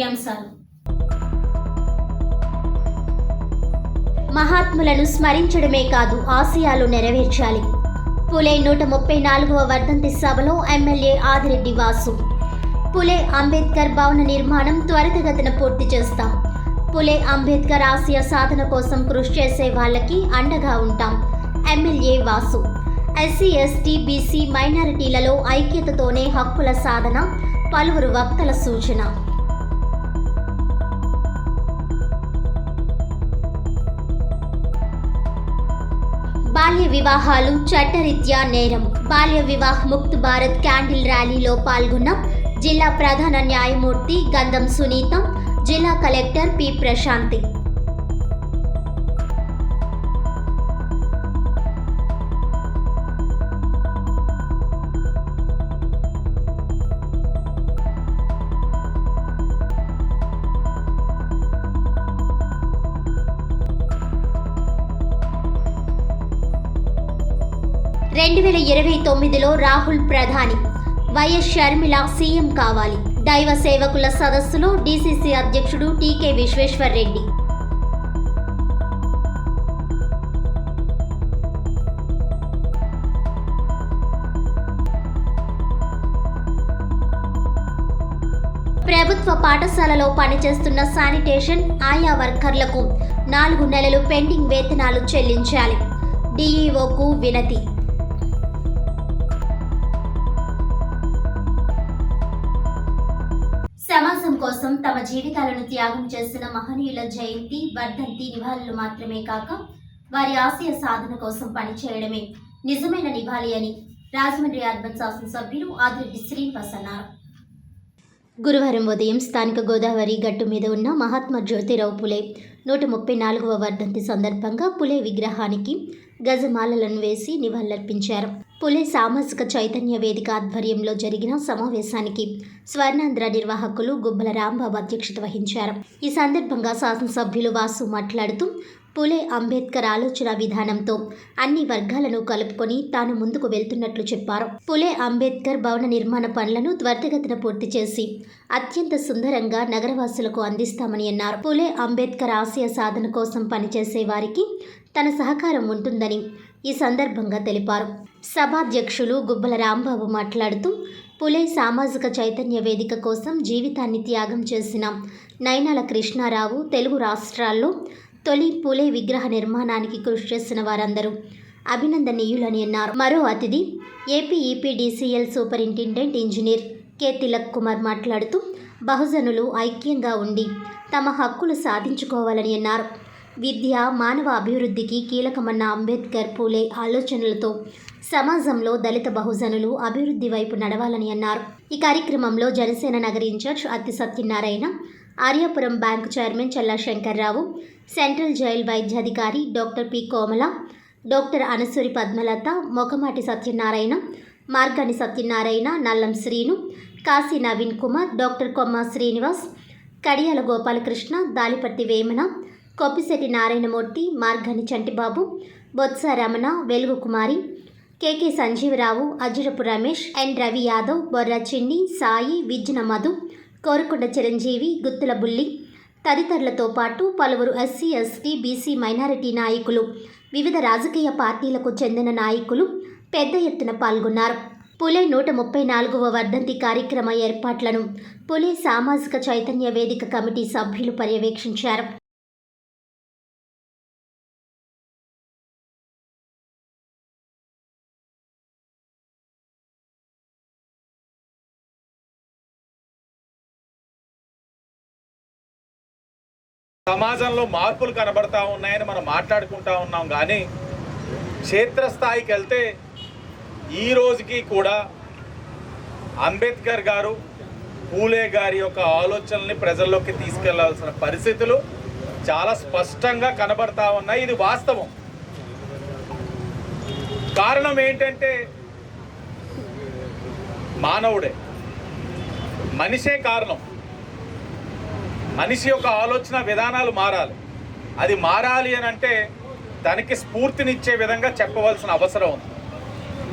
ముఖ్యాంశాలు. మహాత్ములను స్మరించడమే కాదు, ఆశయాలు నెరవేర్చాలి. పులే 134వ వర్ధంతి సభలో ఎమ్మెల్యే ఆదిరెడ్డి వాసు. పులే అంబేద్కర్ భవన నిర్మాణం త్వరితగతిన పూర్తి చేస్తాం. పులే అంబేద్కర్ ఆశయ సాధన కోసం కృషి చేసే వాళ్ళకి అండగా ఉంటాం. MLA Vasu. SC, ST, BC, మైనారిటీలలో ఐక్యతతోనే హక్కుల సాధన. పలువురు వక్తల సూచన. బాల్య వివాహాలు చట్టరీత్యా నేరం. బాల్య వివాహ్ ముక్త్ భారత్ క్యాండిల్ ర్యాలీలో పాల్గొన్న జిల్లా ప్రధాన న్యాయమూర్తి గంధం సునీత, జిల్లా కలెక్టర్ పి ప్రశాంతి. రెండు 2029లో రాహుల్ ప్రధాని, వైఎస్ షర్మిల సీఎం కావాలి. దైవ సేవకుల సదస్సులో డీసీసీ అధ్యక్షుడు టీకే విశ్వేశ్వర్ రెడ్డి. ప్రభుత్వ పాఠశాలలో పనిచేస్తున్న శానిటేషన్ ఆయా వర్కర్లకు 4 నెలలు పెండింగ్ వేతనాలు చెల్లించాలి. డీఈఓకు వినతి. సమాజం కోసం తమ జీవితాలను త్యాగం చేసిన మహనీయుల జయంతి, వర్ధంతి నివాళులు మాత్రమే కాక వారి ఆశయ సాధన కోసం పనిచేయడమే నిజమైన నివాళి అని రాజమండ్రి అర్బన్ శాసనసభ్యులు ఆదిరెడ్డి శ్రీనివాస్ అన్నారు. గురువారం ఉదయం స్థానిక గోదావరి గట్టు మీద ఉన్న మహాత్మా జ్యోతిరావు పులే 134వ వర్ధంతి సందర్భంగా పులే విగ్రహానికి గజమాలలను వేసి నివాళులర్పించారు. పులే సామాజిక చైతన్య వేదిక ఆధ్వర్యంలో జరిగిన సమావేశానికి స్వర్ణాంధ్ర నిర్వాహకులు గుబ్బల రాంబాబు అధ్యక్షత వహించారు. ఈ సందర్భంగా శాసనసభ్యులు వాసు మాట్లాడుతూ పులే అంబేద్కర్ ఆలోచన విధానంతో అన్ని వర్గాలను కలుపుకొని తాను ముందుకు వెళ్తున్నట్లు చెప్పారు. పులే అంబేద్కర్ భవన నిర్మాణ పనులను త్వరితగతిన పూర్తి చేసి అత్యంత సుందరంగా నగరవాసులకు అందిస్తామని అన్నారు. పులే అంబేద్కర్ ఆశయ సాధన కోసం పనిచేసే వారికి తన సహకారం ఉంటుందని ఈ సందర్భంగా తెలిపారు. సభాధ్యక్షులు గుబ్బల రాంబాబు మాట్లాడుతూ పులే సామాజిక చైతన్య వేదిక కోసం జీవితాన్ని త్యాగం చేసిన నైనాల కృష్ణారావు తెలుగు రాష్ట్రాల్లో తొలి పులే విగ్రహ నిర్మాణానికి కృషి చేసిన వారందరూ అభినందనీయులని అన్నారు. మరో అతిథి AP EPDCL superintendent engineer K Tilak Kumar మాట్లాడుతూ బహుజనులు ఐక్యంగా ఉండి తమ హక్కులు సాధించుకోవాలని అన్నారు. విద్య మానవ అభివృద్ధికి కీలకమన్న అంబేద్కర్ పులే ఆలోచనలతో సమాజంలో దళిత బహుజనులు అభివృద్ధి వైపు నడవాలని అన్నారు. ఈ కార్యక్రమంలో జనసేన నగర incharge Atti Satyanarayana, Aryapuram bank chairman Challa Shankar Rao, central jail వైద్యాధికారి doctor P Komala, doctor Anasuri Padmalatha, Mokamati Satyanarayana, Margani Satyanarayana, Nallam Srinu, Kasi Naveen Kumar, doctor Komma Srinivas, Kadiyala Gopalakrishna, Dalipatti Vemana, Koppisetti Narayanamurthy, Margani Chantibabu, Botsa Ramana, Velugu Kumari, కేకే సంజీవరావు, అజ్జరపు రమేష్, ఎన్ రవి యాదవ్, బొర్రా చిన్ని, సాయి, విజ్జన మధు, కోరుకొండ చిరంజీవి, గుత్తుల బుల్లి తదితరులతో పాటు పలువురు ఎస్సీ, ఎస్టీ, బీసీ, మైనారిటీ నాయకులు, వివిధ రాజకీయ పార్టీలకు చెందిన నాయకులు పెద్ద ఎత్తున పాల్గొన్నారు. పులే 134వ వర్ధంతి కార్యక్రమ ఏర్పాట్లను పులే సామాజిక చైతన్య వేదిక కమిటీ సభ్యులు పర్యవేక్షించారు. సమాజంలో మార్పులు కనబడతా ఉన్నాయని మనం మాట్లాడుకుంటా ఉన్నాం. కానీ క్షేత్రస్థాయికి వెళ్తే ఈ రోజుకి కూడా అంబేద్కర్ గారు, పూలే గారి యొక్క ఆలోచనల్ని ప్రజల్లోకి తీసుకెళ్లాల్సిన పరిస్థితులు చాలా స్పష్టంగా కనబడతా ఉన్నాయి. ఇది వాస్తవం. కారణం ఏంటంటే మానవుడే, మనిషే కారణం. మనిషి యొక్క ఆలోచన విధానాలు మారాలి. అది మారాలి అని అంటే దానికి స్ఫూర్తినిచ్చే విధంగా చెప్పవలసిన అవసరం ఉంది.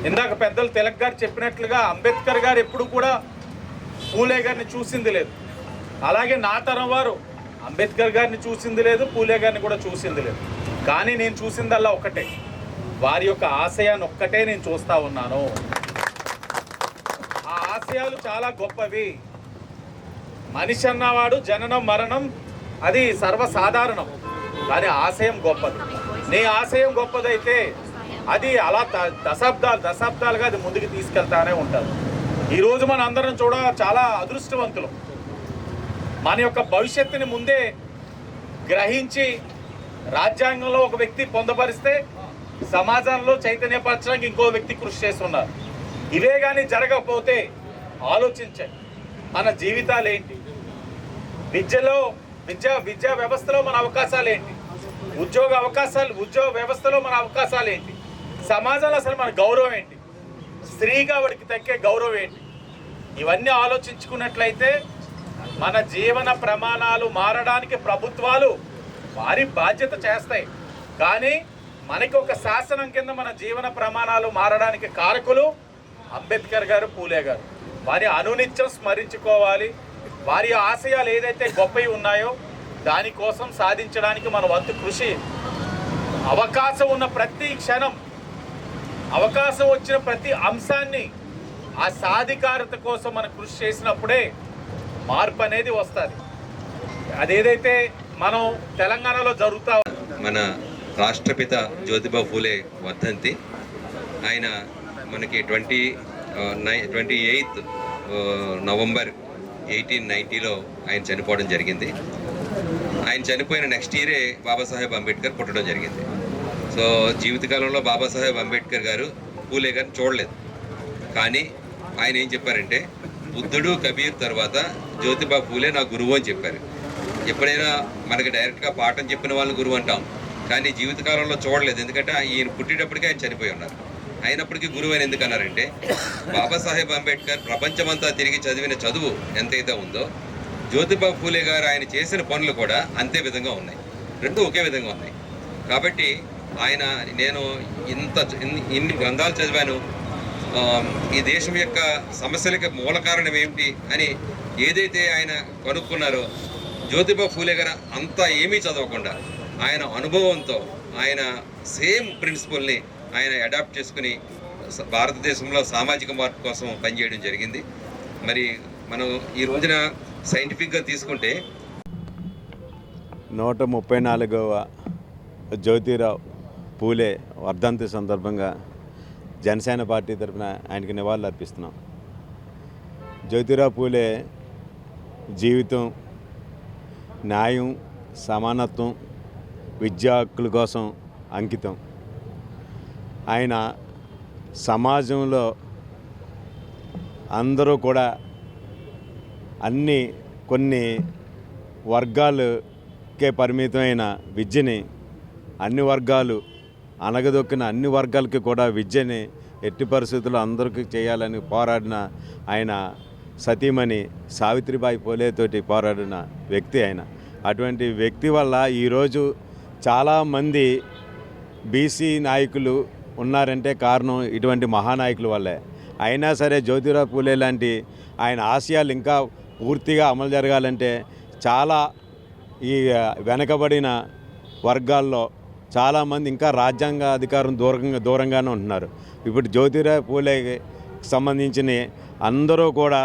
ఇందాక పెద్దలు తిలక్ గారు చెప్పినట్లుగా అంబేద్కర్ గారు ఎప్పుడు కూడా పూలే గారిని చూసింది లేదు. అలాగే నా తరం వారు అంబేద్కర్ గారిని చూసింది లేదు, పూలే గారిని కూడా చూసింది లేదు. కానీ నేను చూసిందల్లా ఒక్కటే, వారి యొక్క ఆశయాన్ని ఒక్కటే నేను చూస్తూ ఉన్నాను. ఆ ఆశయాలు చాలా గొప్పవి. మనిషి అన్నవాడు జననం మరణం అది సర్వసాధారణం, కానీ ఆశయం గొప్పది. నీ ఆశయం గొప్పదైతే అది అలా దశాబ్దాలుగా అది ముందుకు తీసుకెళ్తానే ఉంటుంది. ఈరోజు మన అందరం చాలా అదృష్టవంతులు. మన యొక్క భవిష్యత్తుని ముందే గ్రహించి రాజ్యాంగంలో ఒక వ్యక్తి పొందపరిస్తే సమాజంలో చైతన్యపరచడానికి ఇంకో వ్యక్తి కృషి చేస్తున్నారు. ఇవే కానీ జరగకపోతే ఆలోచించండి, మన జీవితాలు ఏంటి? విద్యా వ్యవస్థలో మన అవకాశాలు ఏంటి? ఉద్యోగ వ్యవస్థలో మన అవకాశాలు ఏంటి? సమాజంలో అసలు మన గౌరవం ఏంటి? స్త్రీగా వాడికి దక్కే గౌరవం ఏంటి? ఇవన్నీ ఆలోచించుకున్నట్లయితే మన జీవన ప్రమాణాలు మారడానికి ప్రభుత్వాలు వారి బాధ్యత చేస్తాయి. కానీ మనకి ఒక శాసనం కింద మన జీవన ప్రమాణాలు మారడానికి కారకులు అంబేద్కర్ గారు, పూలే గారు. వారి అనునిత్యం స్మరించుకోవాలి. వారి ఆశయాలు ఏదైతే గొప్పవి ఉన్నాయో దానికోసం సాధించడానికి మన వంతు కృషి. అవకాశం ఉన్న ప్రతి క్షణం, అవకాశం వచ్చిన ప్రతి అంశాన్ని ఆ సాధికారత కోసం మనం కృషి చేసినప్పుడే మార్పు అనేది వస్తుంది. అదేదైతే మనం తెలంగాణలో జరుగుతా మన రాష్ట్రపిత జ్యోతిబా ఫూలే వర్ధంతి. ఆయన మనకి 28 నవంబర్ 1890లో ఆయన చనిపోవడం జరిగింది. ఆయన చనిపోయిన నెక్స్ట్ ఇయరే బాబాసాహెబ్ అంబేద్కర్ పుట్టడం జరిగింది. సో జీవితకాలంలో బాబాసాహెబ్ అంబేద్కర్ గారు పూలే గారిని చూడలేదు. కానీ ఆయన ఏం చెప్పారంటే, బుద్ధుడు కబీర్ తర్వాత జ్యోతిబా ఫూలే నా గురువు అని చెప్పారు. ఎప్పుడైనా మనకి డైరెక్ట్గా పాఠం చెప్పిన వాళ్ళని గురువు అంటాం, కానీ జీవితకాలంలో చూడలేదు. ఎందుకంటే ఈయన పుట్టేటప్పటికే ఆయన చనిపోయి ఉన్నారు. అయినప్పటికీ గురువు అని ఎందుకు అన్నారంటే, బాబాసాహెబ్ అంబేద్కర్ ప్రపంచమంతా తిరిగి చదివిన చదువు ఎంతైతే ఉందో, జ్యోతిబా ఫూలే గారు ఆయన చేసిన పనులు కూడా అంతే విధంగా ఉన్నాయి. రెండు ఒకే విధంగా ఉన్నాయి. కాబట్టి నేను ఇన్ని గ్రంథాలు చదివాను, ఈ దేశం యొక్క సమస్యలకు మూల కారణం ఏమిటి అని ఏదైతే ఆయన కనుక్కున్నారో, జ్యోతిబా ఫూలే గారు అంతా ఏమీ చదవకుండా ఆయన అనుభవంతో ఆయన సేమ్ ప్రిన్సిపల్ని ఆయన అడాప్ట్ చేసుకుని భారతదేశంలో సామాజిక మార్పు కోసం పనిచేయడం జరిగింది. మరి మనం ఈ రోజున సైంటిఫిక్గా తీసుకుంటే 134వ జ్యోతిరావు పూలే వర్ధంతి సందర్భంగా జనసేన పార్టీ తరఫున ఆయనకి నివాళులు అర్పిస్తున్నాం. జ్యోతిరావు పూలే జీవితం న్యాయం, సమానత్వం, విద్యా హక్కుల కోసం అంకితం. ఆయన సమాజంలో అందరూ కూడా కొన్ని వర్గాలకే పరిమితమైన విద్యని అన్ని వర్గాలు అనగదొక్కిన అన్ని వర్గాలకి కూడా విద్యని ఎట్టి పరిస్థితుల్లో అందరికీ చేయాలని పోరాడిన ఆయన సతీమణి సావిత్రిబాయి పూలేతోటి పోరాడిన వ్యక్తి ఆయన. అటువంటి వ్యక్తి వల్ల ఈరోజు చాలామంది బీసీ నాయకులు ఉన్నారంటే కారణం ఇటువంటి మహానాయకుల వల్లే. అయినా సరే జ్యోతిరావు పూలే లాంటి ఆయన ఆశయాలు ఇంకా పూర్తిగా అమలు జరగాలంటే చాలా ఈ వెనకబడిన వర్గాల్లో చాలామంది ఇంకా రాజ్యాంగ అధికారం దూరంగానే ఉంటున్నారు. ఇప్పుడు జ్యోతిరావు పూలేకి సంబంధించిన అందరూ కూడా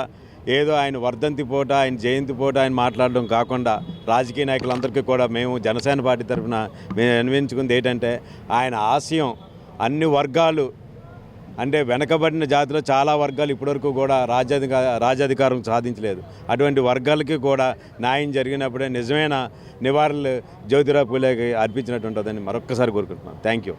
ఏదో ఆయన వర్ధంతి పూట, ఆయన జయంతి పూట ఆయన మాట్లాడడం కాకుండా రాజకీయ నాయకులందరికీ కూడా మేము జనసేన పార్టీ తరఫున మేము అన్వయించుకుంది ఏంటంటే, ఆయన ఆశయం అన్ని వర్గాలు అంటే వెనకబడిన జాతిలో చాలా వర్గాలు ఇప్పటివరకు కూడా రాజ్యాధికారం సాధించలేదు. అటువంటి వర్గాలకి కూడా న్యాయం జరిగినప్పుడే నిజమైన నివారణలు జ్యోతిరావు పూలేకి అర్పించినట్టు ఉంటుందని మరొక్కసారి కోరుకుంటున్నాను. Thank you.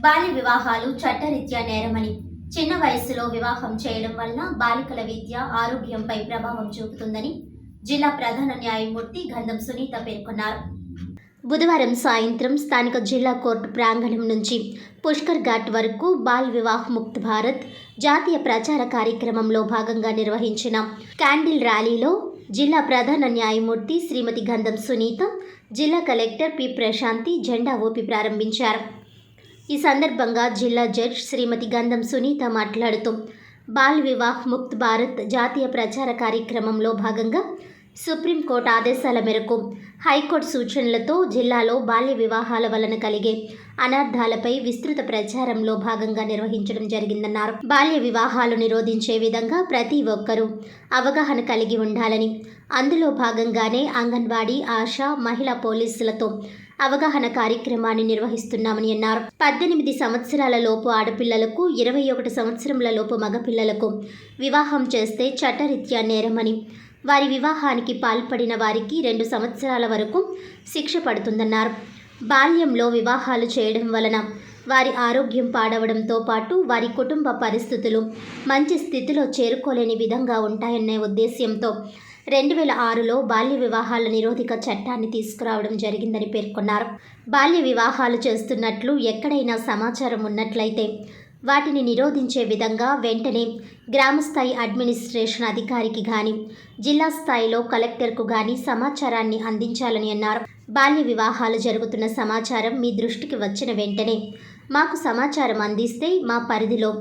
బాల్య వివాహాలు చట్టరీత్యా నేరమని, చిన్న వయసులో వివాహం చేయడం వల్ల బాలికల విద్య, ఆరోగ్యంపై ప్రభావం చూపుతుందని జిల్లా ప్రధాన న్యాయమూర్తి గంధం సునీత పేర్కొన్నారు. బుధవారం సాయంత్రం స్థానిక జిల్లా కోర్టు ప్రాంగణం నుంచి పుష్కర్ ఘాట్ వరకు బాల్ వివాహ్ ముక్త్ భారత్ జాతీయ ప్రచార కార్యక్రమంలో భాగంగా నిర్వహించిన క్యాండిల్ ర్యాలీలో జిల్లా ప్రధాన న్యాయమూర్తి శ్రీమతి గంధం సునీత, జిల్లా కలెక్టర్ పి ప్రశాంతి జెండా ఊపి ప్రారంభించారు. ఈ సందర్భంగా జిల్లా జడ్జ్ శ్రీమతి గంధం సునీత మాట్లాడుతూ, బాల్ వివాహ్ ముక్త్ భారత్ జాతీయ ప్రచార కార్యక్రమంలో భాగంగా సుప్రీంకోర్టు ఆదేశాల మేరకు హైకోర్టు సూచనలతో జిల్లాలో బాల్య వివాహాల వలన కలిగే అనర్థాలపై విస్తృత ప్రచారంలో భాగంగా నిర్వహించడం జరిగిందన్నారు. బాల్య వివాహాలు నిరోధించే విధంగా ప్రతి ఒక్కరూ అవగాహన కలిగి ఉండాలని, అందులో భాగంగానే అంగన్వాడీ, ఆశా, మహిళా పోలీసులతో అవగాహన కార్యక్రమాన్ని నిర్వహిస్తున్నామని అన్నారు. 18 సంవత్సరాల లోపు ఆడపిల్లలకు, 21 సంవత్సరముల లోపు మగపిల్లలకు వివాహం చేస్తే చట్టరీత్యా నేరమని, వారి వివాహానికి పాల్పడిన వారికి 2 సంవత్సరాల వరకు శిక్ష పడుతుందన్నారు. బాల్యంలో వివాహాలు చేయడం వలన వారి ఆరోగ్యం పాడవడంతో పాటు వారి కుటుంబ పరిస్థితులు మంచి స్థితిలో చేరుకోలేని విధంగా ఉంటాయనే ఉద్దేశ్యంతో 2006లో బాల్య వివాహాల నిరోధక చట్టాన్ని తీసుకురావడం జరిగిందని పేర్కొన్నారు. బాల్య వివాహాలు చేస్తున్నట్లు ఎక్కడైనా సమాచారం ఉన్నట్లయితే వాటిని నిరోధించే విధంగా వెంటనే గ్రామస్థాయి అడ్మినిస్ట్రేషన్ అధికారికి కానీ, జిల్లా స్థాయిలో కలెక్టర్కు కానీ సమాచారాన్ని అందించాలని అన్నారు. బాల్య వివాహాలు జరుగుతున్న సమాచారం మీ దృష్టికి వచ్చిన వెంటనే మాకు సమాచారం అందిస్తే మా పరిధిలో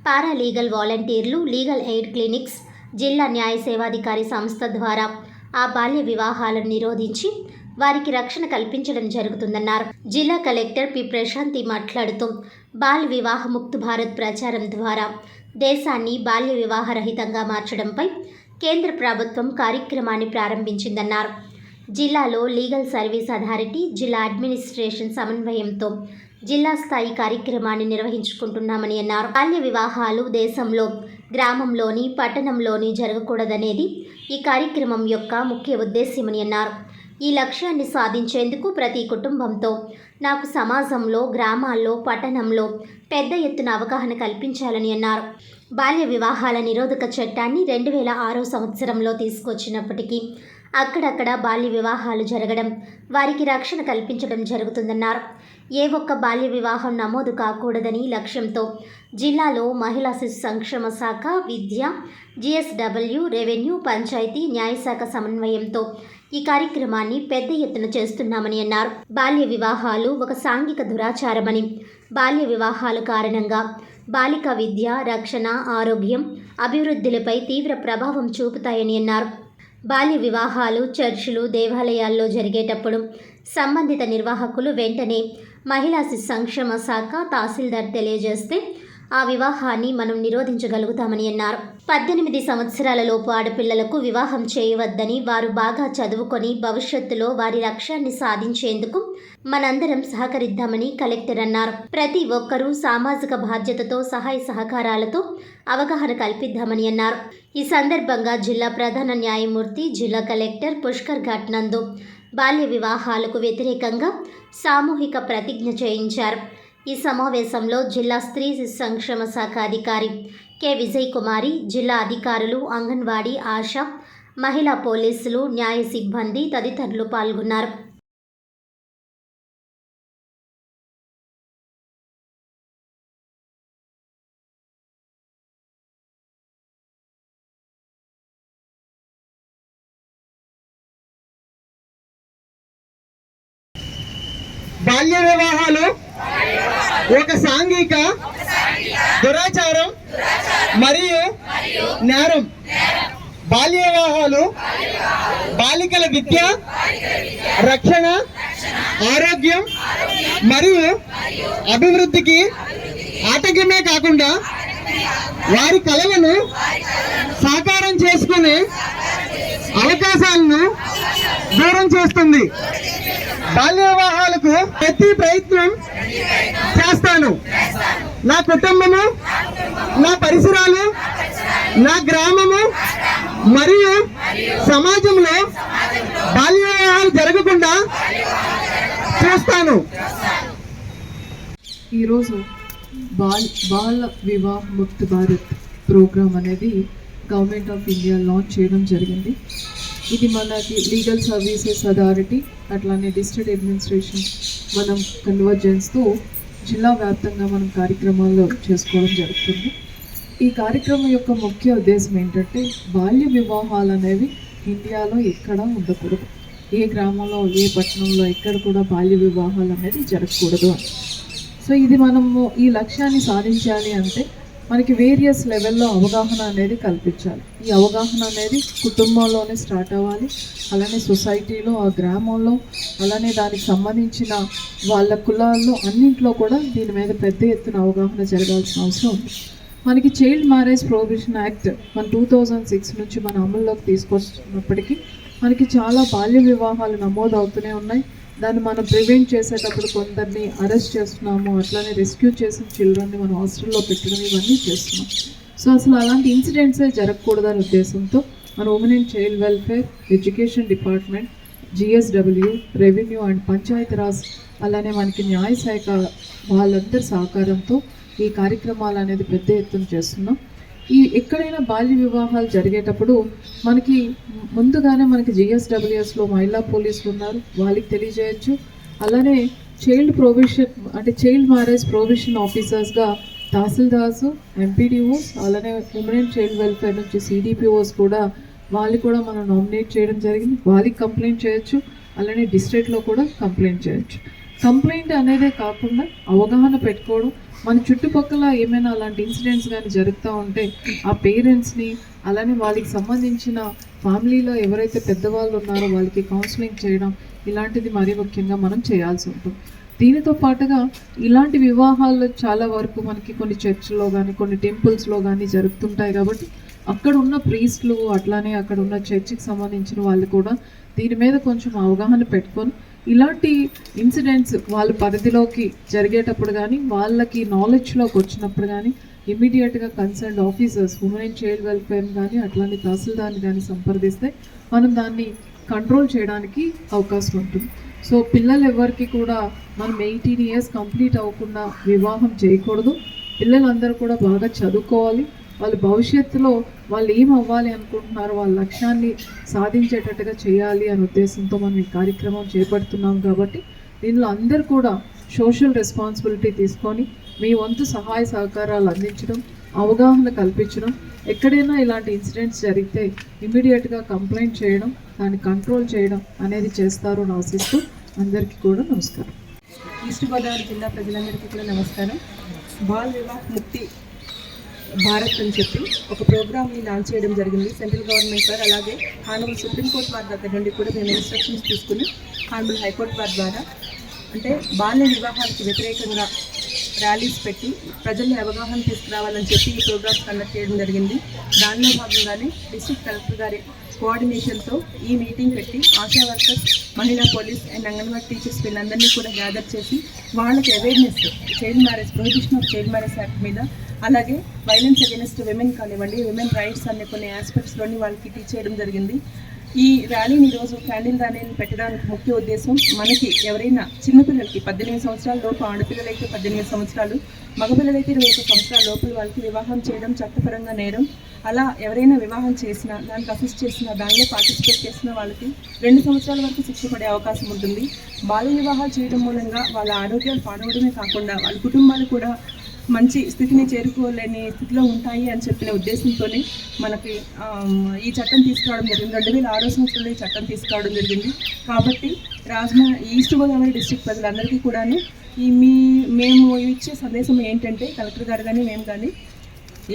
పారాలీగల్ వాలంటీర్లు, లీగల్ ఎయిడ్ క్లినిక్స్, జిల్లా న్యాయ సేవాధికారి సంస్థ ద్వారా ఆ బాల్య వివాహాలను నిరోధించి వారికి రక్షణ కల్పించడం జరుగుతుందన్నారు. జిల్లా కలెక్టర్ పి. ప్రశాంతి మాట్లాడుతూ బాల్ వివాహ ముక్త్ భారత్ ప్రచారం ద్వారా దేశాన్ని బాల్య వివాహ రహితంగా మార్చడంపై కేంద్ర ప్రభుత్వం కార్యక్రమాన్ని ప్రారంభించిందన్నారు. జిల్లాలో లీగల్ సర్వీస్ అథారిటీ, జిల్లా అడ్మినిస్ట్రేషన్ సమన్వయంతో జిల్లా స్థాయి కార్యక్రమాన్ని నిర్వహించుకుంటున్నామని అన్నారు. బాల్య వివాహాలు దేశంలో గ్రామంలోని, పట్టణంలోని జరగకూడదనేది ఈ కార్యక్రమం యొక్క ముఖ్య ఉద్దేశ్యమని అన్నారు. ఈ లక్ష్యాన్ని సాధించేందుకు ప్రతి కుటుంబంతో నాకు సమాజంలో, గ్రామాల్లో, పట్టణంలో పెద్ద ఎత్తున అవగాహన కల్పించాలని అన్నారు. బాల్య వివాహాల నిరోధక చట్టాన్ని 2006 సంవత్సరంలో తీసుకొచ్చినప్పటికీ అక్కడక్కడ బాల్య వివాహాలు జరగడం, వారికి రక్షణ కల్పించడం జరుగుతుందన్నారు. ఏ ఒక్క బాల్య వివాహం నమోదు కాకూడదని లక్ష్యంతో జిల్లాలో మహిళా శిశు సంక్షేమ శాఖ, విద్య, GSW, రెవెన్యూ, పంచాయతీ, న్యాయశాఖ సమన్వయంతో ఈ కార్యక్రమాన్ని పెద్ద ఎత్తున చేస్తున్నామని అన్నారు. బాల్య వివాహాలు ఒక సాంఘిక దురాచారమని, బాల్య వివాహాల కారణంగా బాలిక విద్య, రక్షణ, ఆరోగ్యం, అభివృద్ధులపై తీవ్ర ప్రభావం చూపుతాయని అన్నారు. బాల్య వివాహాలు చర్చిలు, దేవాలయాల్లో జరిగేటప్పుడు సంబంధిత నిర్వాహకులు వెంటనే మహిళా శిశు సంక్షేమ శాఖ, తహసీల్దార్ తెలియజేస్తే ఆ వివాహాన్ని మనం నిరోధించగలుగుతామని అన్నారు. 18 సంవత్సరాల లోపు ఆడపిల్లలకు వివాహం చేయవద్దని, వారు బాగా చదువుకొని భవిష్యత్తులో వారి లక్ష్యాన్ని సాధించేందుకు మనందరం సహకరిద్దామని కలెక్టర్ అన్నారు. ప్రతి ఒక్కరూ సామాజిక బాధ్యతతో సహాయ సహకారాలతో అవగాహన కల్పిద్దామని అన్నారు. ఈ సందర్భంగా జిల్లా ప్రధాన న్యాయమూర్తి, జిల్లా కలెక్టర్ పుష్కర్ ఘాట్ నందు బాల్య వివాహాలకు వ్యతిరేకంగా సామూహిక ప్రతిజ్ఞ చేయించారు. ఈ సమావేశంలో జిల్లా స్త్రీ శిశు సంక్షేమ శాఖ అధికారి కె. విజయ్ కుమారి, జిల్లా అధికారులు, అంగన్వాడీ, ఆశా, మహిళా పోలీసులు, న్యాయ సిబ్బంది తదితరులు పాల్గొన్నారు. బాల్య వివాహాలు ఒక సాంఘిక దురాచారం మరియు నేరం. బాల్య వివాహాలు బాలికల విద్య, రక్షణ, ఆరోగ్యం మరియు అభివృద్ధికి ఆటంకమే కాకుండా వారి కలలను సాకారం చేసుకునే అవకాశాలను దూరం చేస్తుంది. బాల్య వివాహాలకు ప్రతి ప్రయత్నం చేస్తాను. నా కుటుంబము, నా పరిసరాలు, నా గ్రామము మరియు సమాజంలో బాల్య వివాహాలు జరగకుండా చూస్తాను. ఈరోజు బాల వివాహ ముక్త్ భారత్ ప్రోగ్రామ్ అనేది గవర్నమెంట్ ఆఫ్ ఇండియా లాంచ్ చేయడం జరిగింది. ఇది మనకి లీగల్ సర్వీసెస్ అథారిటీ అట్లానే డిస్ట్రిక్ట్ అడ్మినిస్ట్రేషన్ మనం కన్వర్జెన్స్తో జిల్లా వ్యాప్తంగా మనం కార్యక్రమాలు చేసుకోవడం జరుగుతుంది. ఈ కార్యక్రమం యొక్క ముఖ్య ఉద్దేశం ఏంటంటే బాల్య వివాహాలు అనేవి ఇండియాలో ఎక్కడా ఉండకూడదు. ఏ గ్రామంలో, ఏ పట్టణంలో ఎక్కడ కూడా బాల్య వివాహాలు అనేది జరగకూడదు అని. సో ఇది మనము ఈ లక్ష్యాన్ని సాధించాలి అంటే మనకి వేరియస్ లెవెల్లో అవగాహన అనేది కల్పించాలి. ఈ అవగాహన అనేది కుటుంబంలోనే స్టార్ట్ అవ్వాలి, అలానే సొసైటీలో, ఆ గ్రామంలో, అలానే దానికి సంబంధించిన వాళ్ళ కులాల్లో అన్నింట్లో కూడా దీని మీద పెద్ద ఎత్తున అవగాహన జరగాల్సిన అవసరం ఉంది. మనకి చైల్డ్ మ్యారేజ్ ప్రొహిబిషన్ యాక్ట్ మన 2006 నుంచి మన అమల్లోకి తీసుకొస్తున్నప్పటికీ మనకి చాలా బాల్య వివాహాలు నమోదు అవుతూనే ఉన్నాయి. దాన్ని మనం ప్రివెంట్ చేసేటప్పుడు కొందరిని అరెస్ట్ చేస్తున్నాము, అట్లానే రెస్క్యూ చేసిన చిల్డ్రన్ని మనం హాస్టల్లో పెట్టడం, ఇవన్నీ చేస్తున్నాం. సో అసలు అలాంటి ఇన్సిడెంట్సే జరగకూడదనే ఉద్దేశంతో మన women and child welfare, education department, GSW, revenue and Panchayati Raj, అలానే మనకి న్యాయశాఖ వాళ్ళందరి సహకారంతో ఈ కార్యక్రమాలు అనేది పెద్ద ఎత్తున చేస్తున్నాం. ఈ ఎక్కడైనా బాల్య వివాహాలు జరిగేటప్పుడు మనకి ముందుగానే మనకి GSWSలో మహిళా పోలీసులు ఉన్నారు, వాళ్ళకి తెలియజేయచ్చు. అలానే చైల్డ్ ప్రొవిషన్ అంటే చైల్డ్ మ్యారేజ్ ప్రొవిషన్ ఆఫీసర్స్గా తహసీల్దార్స్, MPDOs, అలానే ఉమెన్ అండ్ చైల్డ్ వెల్ఫేర్ నుంచి CDPOs కూడా వాళ్ళు కూడా మనం నామినేట్ చేయడం జరిగింది. వాళ్ళకి కంప్లైంట్ చేయొచ్చు, అలానే డిస్ట్రిక్ట్లో కూడా కంప్లైంట్ చేయొచ్చు. కంప్లైంట్ అనేదే కాకుండా అవగాహన పెట్టుకోవడం, మన చుట్టుపక్కల ఏమైనా అలాంటి ఇన్సిడెంట్స్ కానీ జరుగుతూ ఉంటే ఆ పేరెంట్స్ని, అలానే వాళ్ళకి సంబంధించిన ఫ్యామిలీలో ఎవరైతే పెద్దవాళ్ళు ఉన్నారో వాళ్ళకి కౌన్సిలింగ్ చేయడం, ఇలాంటిది మరీ ముఖ్యంగా మనం చేయాల్సి ఉంటుంది. దీనితో పాటుగా ఇలాంటి వివాహాలు చాలా వరకు మనకి కొన్ని చర్చ్లో కానీ కొన్ని టెంపుల్స్లో కానీ జరుగుతుంటాయి. కాబట్టి అక్కడ ఉన్న ప్రీస్ట్లు, అట్లానే అక్కడ ఉన్న చర్చికి సంబంధించిన వాళ్ళు కూడా దీని మీద కొంచెం అవగాహన పెట్టుకొని ఇలాంటి ఇన్సిడెంట్స్ వాళ్ళ పరిధిలోకి జరిగేటప్పుడు కానీ వాళ్ళకి నాలెడ్జ్లోకి వచ్చినప్పుడు కానీ ఇమీడియట్గా concerned officers, women and child welfare కానీ అట్లానే తహసీల్దార్ని కానీ సంప్రదిస్తే మనం దాన్ని కంట్రోల్ చేయడానికి అవకాశం ఉంటుంది. సో పిల్లలు ఎవరికి కూడా మనం 18 years కంప్లీట్ అవ్వకుండా వివాహం చేయకూడదు. పిల్లలందరూ కూడా బాగా చదువుకోవాలి, వాళ్ళ భవిష్యత్తులో వాళ్ళు ఏం అవ్వాలి అనుకుంటున్నారో వాళ్ళ లక్ష్యాన్ని సాధించేటట్టుగా చేయాలి అనే ఉద్దేశంతో మనం ఈ కార్యక్రమం చేపడుతున్నాం. కాబట్టి దీనిలో అందరూ కూడా సోషల్ రెస్పాన్సిబిలిటీ తీసుకొని మీ వంతు సహాయ సహకారాలు అందించడం, అవగాహన కల్పించడం, ఎక్కడైనా ఇలాంటి ఇన్సిడెంట్స్ జరిగితే ఇమీడియట్గా కంప్లైంట్ చేయడం, దాన్ని కంట్రోల్ చేయడం అనేది చేస్తారు అని ఆశిస్తూ అందరికీ కూడా నమస్కారం. ఈస్ట్ గోదావరి జిల్లా ప్రజలందరికీ కూడా నమస్కారం. బాల్ వివాహ్ ముక్తి భారత్ అని చెప్పి ఒక ప్రోగ్రామ్ని లాంచ్ చేయడం జరిగింది సెంట్రల్ గవర్నమెంట్ వారు. అలాగే హానబుల్ సుప్రీంకోర్టు వారి దగ్గర నుండి కూడా మేము ఇన్స్ట్రక్షన్స్ తీసుకుని హానబుల్ హైకోర్టు వారి ద్వారా అంటే బాల్య వివాహాలకు వ్యతిరేకంగా ర్యాలీస్ పెట్టి ప్రజల్ని అవగాహన తీసుకురావాలని చెప్పి ఈ ప్రోగ్రామ్స్ కండక్ట్ చేయడం జరిగింది. దానిలో భాగంగానే డిస్ట్రిక్ట్ కలెక్టర్ గారి కోఆర్డినేషన్తో ఈ మీటింగ్ పెట్టి ఆశా వర్కర్స్, మహిళా పోలీస్ అండ్ అంగన్వాడీ టీచర్స్ వీళ్ళందరినీ కూడా గ్యాదర్ చేసి వాళ్ళకి awareness child marriage prohibition of child marriage act మీద, అలాగే వైలెన్స్ అగైనెస్ట్ విమెన్ కానివ్వండి, విమెన్ రైట్స్ అనే కొన్ని ఆస్పెక్ట్స్లోని వాళ్ళకి టీచ్ చేయడం జరిగింది. ఈ ర్యాలీని ఈరోజు క్యాండిల్ ర్యాలీని పెట్టడానికి ముఖ్య ఉద్దేశం మనకి ఎవరైనా చిన్నపిల్లలకి 18 సంవత్సరాల లోపు, ఆడపిల్లలైతే 18 సంవత్సరాలు, మగపిల్లలైతే 21 సంవత్సరాల లోపల వాళ్ళకి వివాహం చేయడం చట్టపరంగా నేరం. అలా ఎవరైనా వివాహం చేసినా, దానికి అసిస్ట్ చేసినా, దానిలో పార్టిసిపేట్ చేసిన వాళ్ళకి 2 సంవత్సరాల వరకు శిక్ష పడే అవకాశం ఉంటుంది. బాల్య వివాహాలు చేయడం మూలంగా వాళ్ళ ఆరోగ్యాలు పాడవడమే కాకుండా వాళ్ళ కుటుంబాలు కూడా మంచి స్థితిని చేరుకోలేని స్థితిలో ఉంటాయి అని చెప్పిన ఉద్దేశంతోనే మనకి ఈ చట్టం తీసుకురావడం జరిగింది. 2006 సంవత్సరంలో ఈ చట్టం తీసుకురావడం జరిగింది. కాబట్టి ఈస్ట్ గోదావరి డిస్ట్రిక్ట్ ప్రజలందరికీ కూడాను మేము ఇచ్చే సందేశం ఏంటంటే, కలెక్టర్ గారు కానీ మేము కానీ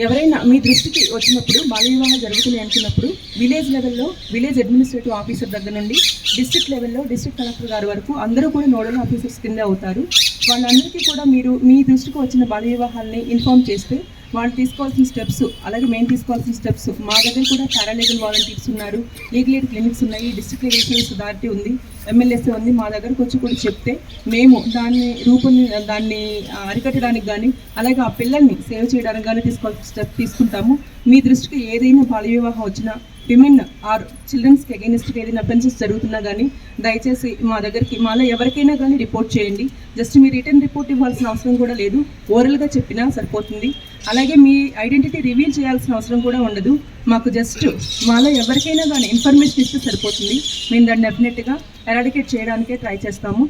ఎవరైనా మీ దృష్టికి వచ్చినప్పుడు బాల్య వివాహాలు జరుగుతున్నాయి అనుకున్నప్పుడు విలేజ్ లెవెల్లో విలేజ్ అడ్మినిస్ట్రేటివ్ ఆఫీసర్ దగ్గర నుండి డిస్ట్రిక్ట్ లెవెల్లో డిస్ట్రిక్ట్ కలెక్టర్ గారి వరకు అందరూ కూడా నోడల్ ఆఫీసర్స్ కింద అవుతారు. వాళ్ళందరికీ కూడా మీరు మీ దృష్టికి వచ్చిన బాల్య వివాహాలని ఇన్ఫార్మ్ చేస్తే వాళ్ళు తీసుకోవాల్సిన స్టెప్స్, అలాగే మేము తీసుకోవాల్సిన స్టెప్స్, మా దగ్గర కూడా పారాలీగల్ వాలంటీర్స్ ఉన్నారు, లీగల్ ఎయిడ్ క్లినిక్స్ ఉన్నాయి, డిస్ట్రిక్ట్ లీగల్ సర్వీస్ అథారిటీ ఉంది, MLSA ఉంది. మా దగ్గరకు వచ్చి కూడా చెప్తే మేము దాన్ని అరికట్టడానికి కానీ, అలాగే ఆ పిల్లల్ని సేవ్ చేయడానికి కానీ తీసుకోవాల్సిన స్టెప్ తీసుకుంటాము. మీ దృష్టికి ఏదైనా బాల్య వివాహం వచ్చినా, విమెన్ ఆర్ చిల్డ్రన్స్కి అగైనెస్ట్గా ఏదైనా అఫెన్సెస్ జరుగుతున్నా కానీ దయచేసి మా దగ్గరికి, మాలో ఎవరికైనా కానీ రిపోర్ట్ చేయండి. జస్ట్ మీ రిటర్న్ రిపోర్ట్ ఇవ్వాల్సిన అవసరం కూడా లేదు, ఓరల్గా చెప్పినా సరిపోతుంది. అలాగే మీ ఐడెంటిటీ రివీల్ చేయాల్సిన అవసరం కూడా ఉండదు. మాకు జస్ట్ మాలో ఎవరికైనా కానీ ఇన్ఫర్మేషన్ ఇస్తే సరిపోతుంది. మేము దాన్ని డెఫినెట్గా ఎరాడికేట్ చేయడానికే ట్రై చేస్తాము.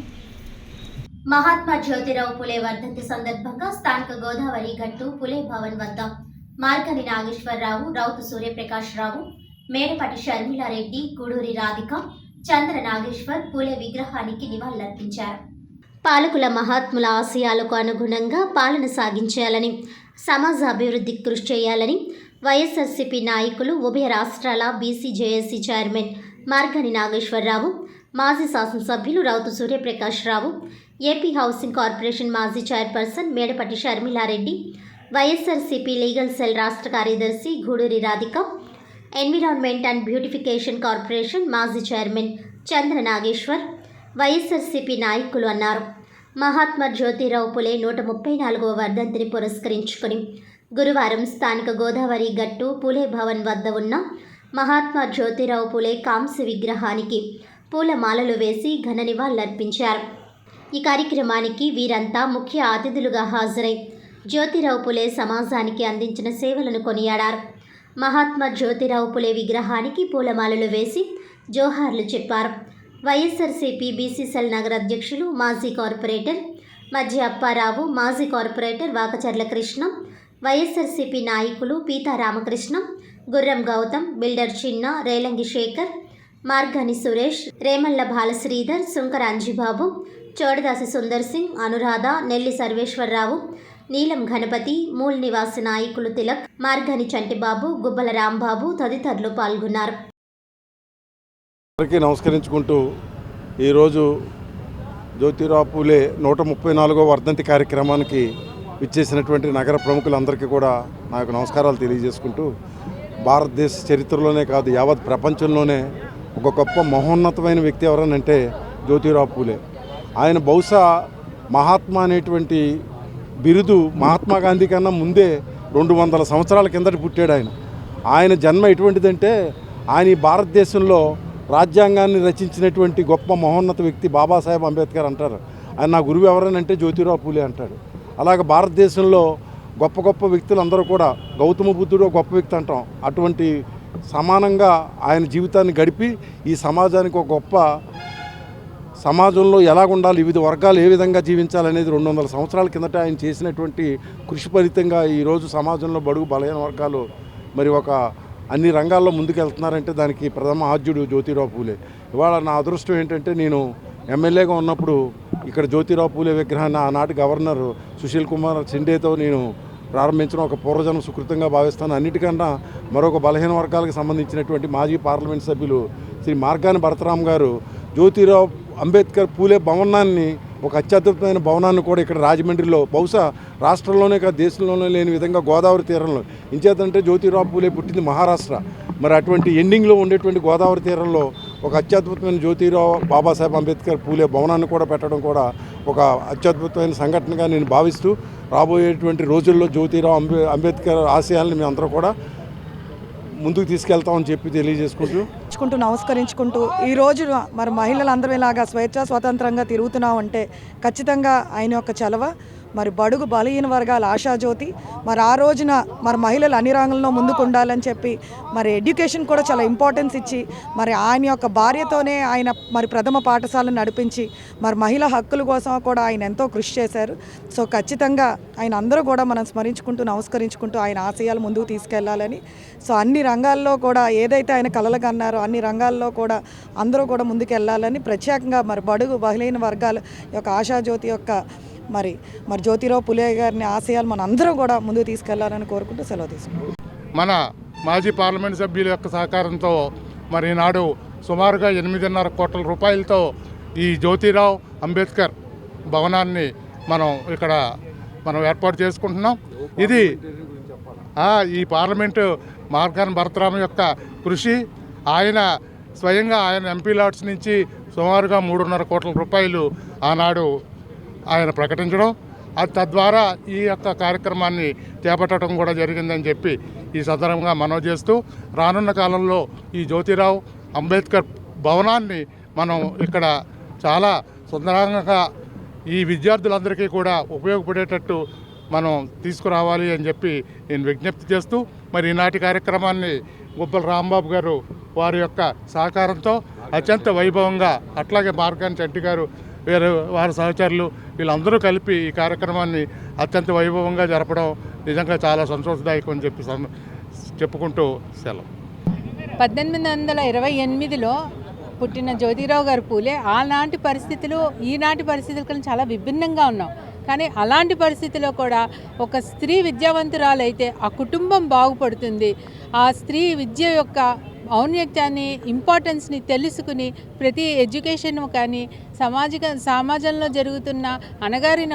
మహాత్మా జ్యోతిరావు పులే వర్ధంతి సందర్భంగా స్థానిక గోదావరి గట్టు పులే భవన్ వద్ద మార్కని నాగేశ్వరరావు, రౌతు సూర్యప్రకాష్ రావు, మేడపాటి షర్మిలారెడ్డి, గూడూరి రాధిక, చంద్ర నాగేశ్వర్ పులే విగ్రహానికి నివాళులర్పించారు. పాలకుల మహాత్ముల ఆశయాలకు అనుగుణంగా పాలన సాగించాలని, సమాజ అభివృద్ధికి కృషి చేయాలని వైఎస్ఆర్సీపీ నాయకులు, ఉభయ రాష్ట్రాల BC JAC chairman Margani Nageswara Rao, మాజీ శాసనసభ్యులు Rautu Suryaprakash Rao, AP housing corporation మాజీ chairperson Medapatti Sharmila Reddy, YSRCP legal cell రాష్ట్ర కార్యదర్శి Guduri Radhika, environment and beautification corporation మాజీ చైర్మన్ చంద్ర నాగేశ్వర్, వైఎస్ఆర్సీపీ నాయకులు అన్నారు. మహాత్మా జ్యోతిరావు పులే 134వ వర్ధంతిని పురస్కరించుకుని గురువారం స్థానిక గోదావరి గట్టు పులే భవన్ వద్ద ఉన్న మహాత్మా జ్యోతిరావు పులే కాంస్య విగ్రహానికి పూలమాలలు వేసి ఘన నివాళులర్పించారు. ఈ కార్యక్రమానికి వీరంతా ముఖ్య అతిథులుగా హాజరై జ్యోతిరావు పులే సమాజానికి అందించిన సేవలను కొనియాడారు. మహాత్మా జ్యోతిరావు పులే విగ్రహానికి పూలమాలలు వేసి జోహార్లు చెప్పారు. వైఎస్ఆర్సీపీ బీసీసెల్ నగర అధ్యక్షులు, మాజీ కార్పొరేటర్ మధ్య అప్పారావు, మాజీ కార్పొరేటర్ వాకచర్ల కృష్ణ, వైఎస్ఆర్సీపీ నాయకులు పీతా రామకృష్ణ, గుర్రం గౌతమ్, బిల్డర్ చిన్న, రేలంగి శేఖర్, మార్గని సురేష్, రేమల్ల బాలశ్రీధర్, సుంకర అంజిబాబు, చోడదాసి సుందర్ సింగ్, అనురాధ, నెల్లి సర్వేశ్వరరావు, నీలం గణపతి, మూల్ నివాసి నాయకులు తిలక్, మార్గని చంటిబాబు, గుబ్బల రాంబాబు తదితరులు పాల్గొన్నారు. అందరికీ నమస్కరించుకుంటూ ఈరోజు జ్యోతిరావు పూలే 134వ వర్ధంతి కార్యక్రమానికి విచ్చేసినటువంటి నగర ప్రముఖులందరికీ కూడా నాకు నమస్కారాలు తెలియజేసుకుంటూ, భారతదేశ చరిత్రలోనే కాదు యావత్ ప్రపంచంలోనే ఒక గొప్ప మహోన్నతమైన వ్యక్తి ఎవరనంటే జ్యోతిరావు పూలే. ఆయన బహుశా మహాత్మా అనేటువంటి బిరుదు మహాత్మా గాంధీ కన్నా ముందే 200 సంవత్సరాల కిందట పుట్టాడు. ఆయన జన్మ ఎటువంటిదంటే, ఆయన ఈ భారతదేశంలో రాజ్యాంగాన్ని రచించినటువంటి గొప్ప మహోన్నత వ్యక్తి బాబాసాహెబ్ అంబేద్కర్ అంటారు. ఆయన నా గురువు ఎవరనంటే జ్యోతిరావు పూలే అంటాడు. అలాగే భారతదేశంలో గొప్ప గొప్ప వ్యక్తులు అందరూ కూడా, గౌతమ బుద్ధుడు గొప్ప వ్యక్తి అంటాం, అటువంటి సమానంగా ఆయన జీవితాన్ని గడిపి ఈ సమాజానికి ఒక గొప్ప సమాజంలో ఎలాగుండాలి, వివిధ వర్గాలు ఏ విధంగా జీవించాలనేది 200 సంవత్సరాల కిందట ఆయన చేసినటువంటి కృషి ఫలితంగా ఈరోజు సమాజంలో బడుగు బలహీన వర్గాలు మరి ఒక అన్ని రంగాల్లో ముందుకెళ్తున్నారంటే దానికి ప్రథమ ఆద్యుడు జ్యోతిరావు పూలే. ఇవాళ నా అదృష్టం ఏంటంటే, నేను ఎమ్మెల్యేగా ఉన్నప్పుడు ఇక్కడ జ్యోతిరావు పూలే విగ్రహాన్ని ఆనాటి గవర్నర్ సుశీల్ కుమార్ షిండేతో నేను ప్రారంభించడం ఒక పూర్వజన్మ సుకృతంగా భావిస్తాను. అన్నిటికన్నా మరొక బలహీన వర్గాలకు సంబంధించినటువంటి మాజీ పార్లమెంట్ సభ్యులు శ్రీ మార్గాని భరతరామ్ గారు జ్యోతిరావు అంబేద్కర్ పూలే భవనాన్ని, ఒక అత్యద్భుతమైన భవనాన్ని కూడా ఇక్కడ రాజమండ్రిలో, బహుశా రాష్ట్రంలోనే కాదు దేశంలోనే లేని విధంగా గోదావరి తీరంలో, ఇంచేతంటే జ్యోతిరావు పూలే పుట్టింది మహారాష్ట్ర, మరి అటువంటి ఎండింగ్లో ఉండేటువంటి గోదావరి తీరంలో ఒక అత్యద్భుతమైన జ్యోతిరావు బాబాసాహెబ్ అంబేద్కర్ పూలే భవనాన్ని కూడా పెట్టడం కూడా ఒక అత్యద్భుతమైన సంఘటనగా నేను భావిస్తూ, రాబోయేటువంటి రోజుల్లో జ్యోతిరావు అంబేద్కర్ ఆశయాలను మేము అందరూ కూడా ముందుకు తీసుకెళ్తామని చెప్పి తెలియజేసుకుంటూ నమస్కరించుకుంటూ, ఈరోజు మరి మహిళలందరూ ఇలాగా స్వతంత్రంగా తిరుగుతున్నామంటే ఖచ్చితంగా ఆయన యొక్క చలవ మరి బడుగు బలహీన వర్గాల ఆశాజ్యోతి. మరి ఆ రోజున మరి మహిళలు అన్ని రంగంలో ముందుకు ఉండాలని చెప్పి మరి ఎడ్యుకేషన్ కూడా చాలా ఇంపార్టెన్స్ ఇచ్చి, మరి ఆయన యొక్క భార్యతోనే ఆయన మరి ప్రథమ పాఠశాలను నడిపించి మరి మహిళా హక్కుల కోసం కూడా ఆయన ఎంతో కృషి చేశారు. సో ఖచ్చితంగా ఆయన అందరూ కూడా మనం స్మరించుకుంటూ నమస్కరించుకుంటూ ఆయన ఆశయాలు ముందుకు తీసుకెళ్లాలని, సో అన్ని రంగాల్లో కూడా ఏదైతే ఆయన కలలుగా అన్నారో అన్ని రంగాల్లో కూడా అందరూ కూడా ముందుకు వెళ్ళాలని, ప్రత్యేకంగా మరి బడుగు బలహీన వర్గాల యొక్క ఆశాజ్యోతి యొక్క మరి జ్యోతిరావు పులే గారిని ఆశయాలు మన అందరూ కూడా ముందుకు తీసుకెళ్లాలని కోరుకుంటూ సెలవు తీసుకుంటాం. మన మాజీ పార్లమెంట్ సభ్యుల యొక్క సహకారంతో మరి ఈనాడు సుమారుగా 8.5 కోట్ల రూపాయలతో ఈ జ్యోతిరావు అంబేద్కర్ భవనాన్ని మనం ఏర్పాటు చేసుకుంటున్నాం. ఇది ఈ పార్లమెంటు మార్గాన్ భరతరామ్ యొక్క కృషి. ఆయన స్వయంగా ఆయన ఎంపీ లాట్స్ నుంచి సుమారుగా 3.5 కోట్ల రూపాయలు ఆనాడు ఆయన ప్రకటించడం, తద్వారా ఈ యొక్క కార్యక్రమాన్ని చేపట్టడం కూడా జరిగిందని చెప్పి ఈ సందర్భంగా మనవి చేస్తూ, రానున్న కాలంలో ఈ జ్యోతిరావు అంబేద్కర్ భవనాన్ని మనం ఇక్కడ చాలా సుందరంగా ఈ విద్యార్థులందరికీ కూడా ఉపయోగపడేటట్టు మనం తీసుకురావాలి అని చెప్పి నేను విజ్ఞప్తి చేస్తూ, మరి ఈనాటి కార్యక్రమాన్ని గుబ్బల రాంబాబు గారు వారి యొక్క సహకారంతో అత్యంత వైభవంగా, అట్లాగే మార్గాని చంటి గారు వేరే వారి సహచరులు వీళ్ళందరూ కలిపి ఈ కార్యక్రమాన్ని అత్యంత వైభవంగా జరపడం నిజంగా చాలా సంతోషదాయకం అని చెప్పి చెప్పుకుంటూ సెలవు. 1828లో పుట్టిన జ్యోతిరావు గారు పూలే ఆనాటి పరిస్థితులు ఈనాటి పరిస్థితుల కన్నా చాలా విభిన్నంగా ఉన్నాం. కానీ అలాంటి పరిస్థితిలో కూడా ఒక స్త్రీ విద్యావంతురాలైతే ఆ కుటుంబం బాగుపడుతుంది. ఆ స్త్రీ విద్య యొక్క ఔన్నత్యాన్ని, ఇంపార్టెన్స్ని తెలుసుకుని ప్రతి ఎడ్యుకేషన్ కానీ సమాజంలో జరుగుతున్న అణగారిన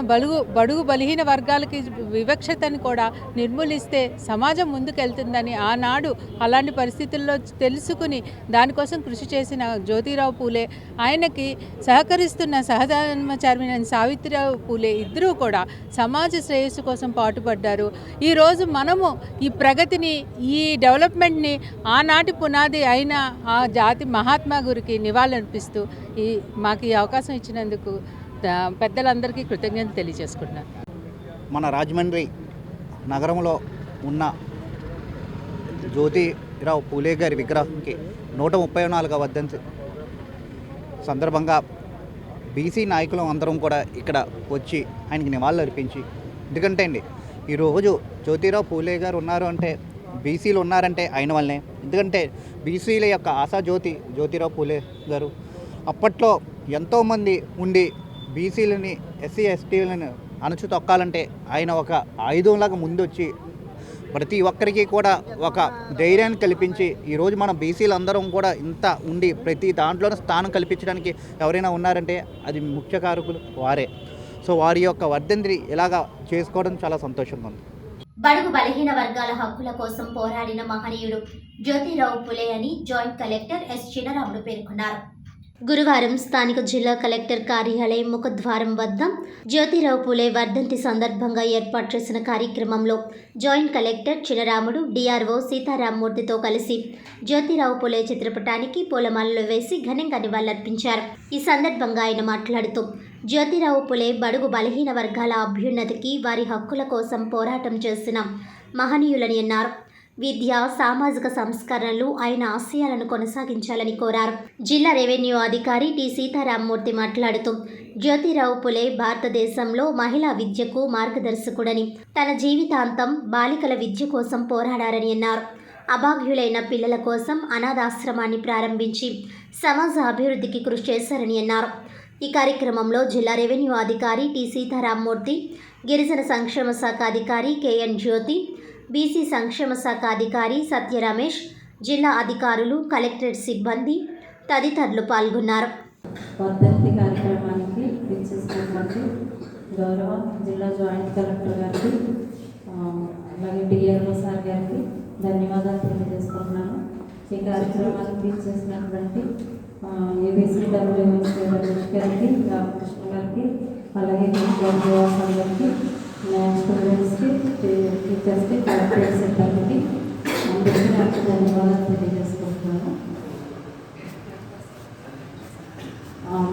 బడుగు బలహీన వర్గాలకి వివక్షతను కూడా నిర్మూలిస్తే సమాజం ముందుకెళ్తుందని ఆనాడు అలాంటి పరిస్థితుల్లో తెలుసుకుని దానికోసం కృషి చేసిన జ్యోతిరావు పూలే, ఆయనకి సహకరిస్తున్న సహధర్మచారి సావిత్రిరావు పూలే ఇద్దరూ కూడా సమాజ శ్రేయస్సు కోసం పాటుపడ్డారు. ఈరోజు మనము ఈ ప్రగతిని, ఈ డెవలప్మెంట్ని ఆనాటి పునాది అయిన ఆ జాతి మహాత్మా గురికి నివాళులర్పిస్తూ మాకు ఈ అవకాశం ఇచ్చినందుకు పెద్దలందరికీ కృతజ్ఞతలు తెలియజేసుకుంటున్నాను. మన రాజమండ్రి నగరంలో ఉన్న జ్యోతిరావు పూలే గారి విగ్రహానికి 134వ వర్ధంతి సందర్భంగా బీసీ నాయకులు అందరం కూడా ఇక్కడ వచ్చి ఆయనకి నివాళులు అర్పించి, ఎందుకంటే అండి ఈరోజు జ్యోతిరావు పూలే గారు ఉన్నారు అంటే, బీసీలు ఉన్నారంటే ఆయన వల్లనే. ఎందుకంటే బీసీల యొక్క ఆశాజ్యోతి జ్యోతిరావు పూలే గారు. అప్పట్లో ఎంతోమంది ఉండి బీసీలని, ఎస్సీ ఎస్టీలను అణచు తొక్కాలంటే ఆయన ఒక ఆయుధంలాగా ముందొచ్చి ప్రతి ఒక్కరికి కూడా ఒక ధైర్యాన్ని కల్పించి, ఈరోజు మన బీసీలందరం కూడా ఇంత ఉండి ప్రతి దాంట్లోనే స్థానం కల్పించడానికి ఎవరైనా ఉన్నారంటే అది ముఖ్య కారకులు వారే. సో వారి యొక్క వర్ధంతిని ఇలాగా చేసుకోవడం చాలా సంతోషంగా ఉంది. బడుగు బలహీన వర్గాల హక్కుల కోసం పోరాడిన మహనీయుడు జ్యోతిరావు పూలే అని జాయింట్ కలెక్టర్ ఎస్ చినరాములు పేర్కొన్నారు. గురువారం స్థానిక జిల్లా కలెక్టర్ కార్యాలయం ముఖద్వారం వద్ద జ్యోతిరావు పూలే వర్ధంతి సందర్భంగా ఏర్పాటు చేసిన కార్యక్రమంలో జాయింట్ కలెక్టర్ చినరాముడు, డిఆర్ఓ సీతారామమూర్తితో కలిసి జ్యోతిరావు పూలే చిత్రపటానికి పూలమాలలు వేసి ఘనంగా నివాళులర్పించారు. ఈ సందర్భంగా ఆయన మాట్లాడుతూ, జ్యోతిరావు పూలే బడుగు బలహీన వర్గాల అభ్యున్నతికి, వారి హక్కుల కోసం పోరాటం చేసిన మహనీయులని అన్నారు. విద్య, సామాజిక సంస్కరణలు ఆయన ఆశయాలను కొనసాగించాలని కోరారు. జిల్లా రెవెన్యూ అధికారి టి సీతారామమూర్తి మాట్లాడుతూ, జ్యోతిరావు పూలే భారతదేశంలో మహిళా విద్యకు మార్గదర్శకుడని, తన జీవితాంతం బాలికల విద్య కోసం పోరాడారని అన్నారు. అభాగ్యులైన పిల్లల కోసం అనాథాశ్రమాన్ని ప్రారంభించి సమాజ అభివృద్ధికి కృషి చేశారని అన్నారు. ఈ కార్యక్రమంలో జిల్లా రెవెన్యూ అధికారి టి సీతారామమూర్తి, గిరిజన సంక్షేమ శాఖ అధికారి కెఎన్ జ్యోతి, బీసీ సంక్షేమ శాఖ అధికారి సత్య రమేష్, జిల్లా అధికారులు, కలెక్టరేట్ సిబ్బంది తదితరులు పాల్గొన్నారు. వర్ధంతి కార్యక్రమానికి విచ్చేసినటువంటి గౌరవ జిల్లా జాయింట్ కలెక్టర్ గారికి, అలాగే డిఆర్ఓ సార్ గారికి ధన్యవాదాలు తెలియజేసుకుంటున్నాను. ఈ కార్యక్రమానికి విచ్చేసినటువంటి ఏబీసీడబ్ల్యూఎస్ గారికి, రామకృష్ణ గారికి, అలాగే గారికి, స్టూడెంట్స్కి, టీచర్స్కి, కలెక్టరేట్ సిబ్బందికి అందరికీ నాకు ధన్యవాదాలు తెలియజేసుకుంటున్నాను.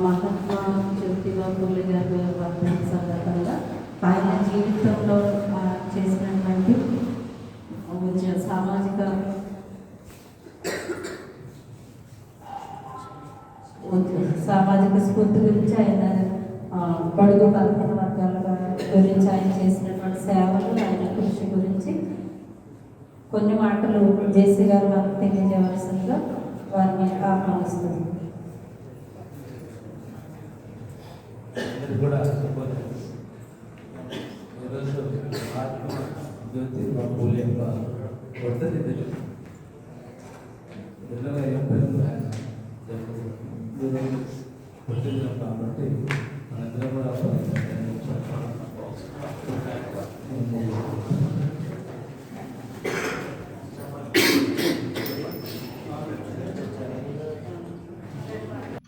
మహాత్మా జ్యోతిరావు పూలే గారి వర్ధంతి సందర్భంగా ఆయన జీవితంలో చేసినటువంటి సామాజిక స్ఫూర్తి గురించి, ఆయన బడుగు బలహీన వర్గాల గురించి ఆయన చేసినటువంటి సేవలు, ఆయన కృషి గురించి కొన్ని మాటలు జేసీ గారు మనకు తెలియజేయవలసిందిగా వారిని ఆహ్వానిస్తుంది. జ్యోతిరావు పూలే యొక్క వర్ధంతి కాబట్టి మనందరం కూడా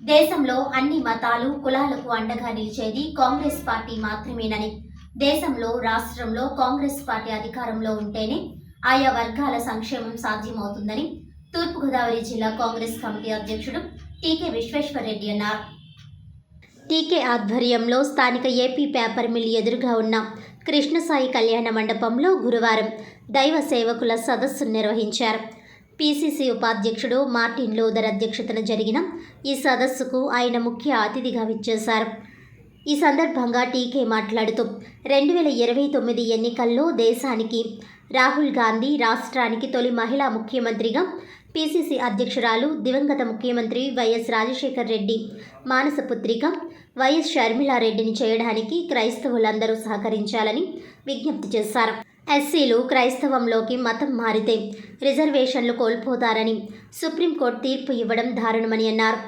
దేశంలో అన్ని మతాలు, కులాలకు అండగా నిలిచేది కాంగ్రెస్ పార్టీ మాత్రమేనని, దేశంలో, రాష్ట్రంలో కాంగ్రెస్ పార్టీ అధికారంలో ఉంటేనే ఆయా వర్గాల సంక్షేమం సాధ్యమవుతుందని తూర్పుగోదావరి జిల్లా కాంగ్రెస్ కమిటీ అధ్యక్షుడు టీకే విశ్వేశ్వరరెడ్డి అన్నారు. టీకే ఆధ్వర్యంలో స్థానిక ఏపీ పేపర్ మిల్ ఎదురుగా ఉన్న కృష్ణసాయి కళ్యాణ మండపంలో గురువారం దైవ సేవకుల సదస్సును నిర్వహించారు. పీసీసీ ఉపాధ్యక్షుడు మార్టిన్ లూథర్ అధ్యక్షతన జరిగిన ఈ సదస్సుకు ఆయన ముఖ్య అతిథిగా విచ్చేశారు. ఈ సందర్భంగా టీకే మాట్లాడుతూ 2029 ఎన్నికల్లో దేశానికి రాహుల్ గాంధీ, రాష్ట్రానికి తొలి మహిళా ముఖ్యమంత్రిగా పీసీసీ అధ్యక్షురాలు దివంగత ముఖ్యమంత్రి వైఎస్ రాజశేఖర్ రెడ్డి మానసపుత్రిక వైఎస్ షర్మిలారెడ్డిని చేయడానికి క్రైస్తవులందరూ సహకరించాలని విజ్ఞప్తి చేశారు. ఎస్సీలు క్రైస్తవంలోకి మతం మారితే రిజర్వేషన్లు కోల్పోతారని సుప్రీంకోర్టు తీర్పు ఇవ్వడం దారుణమని అన్నారు.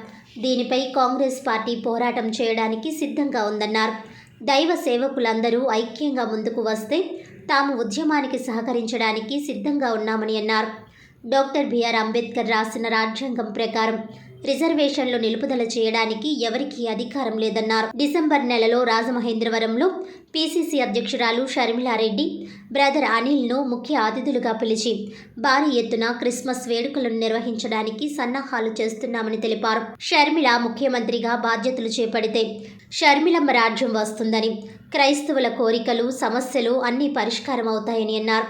దీనిపై కాంగ్రెస్ పార్టీ పోరాటం చేయడానికి సిద్ధంగా ఉందన్నారు. దైవ సేవకులందరూ ఐక్యంగా ముందుకు వస్తే తాము ఉద్యమానికి సహకరించడానికి సిద్ధంగా ఉన్నామని అన్నారు. డాక్టర్ బిఆర్ అంబేద్కర్ రాసిన రాజ్యాంగం ప్రకారం రిజర్వేషన్లు నిలుపుదల చేయడానికి ఎవరికీ అధికారం లేదన్నారు. డిసెంబర్ నెలలో రాజమహేంద్రవరంలో పీసీసీ అధ్యక్షురాలు షర్మిలారెడ్డి బ్రదర్ అనిల్ను ముఖ్య అతిథులుగా పిలిచి భారీ ఎత్తున క్రిస్మస్ వేడుకలను నిర్వహించడానికి సన్నాహాలు చేస్తున్నామని తెలిపారు. షర్మిల ముఖ్యమంత్రిగా బాధ్యతలు చేపడితే షర్మిలమ్మ రాజ్యం వస్తుందని, క్రైస్తవుల కోరికలు సమస్యలు అన్నీ పరిష్కారం అవుతాయని అన్నారు.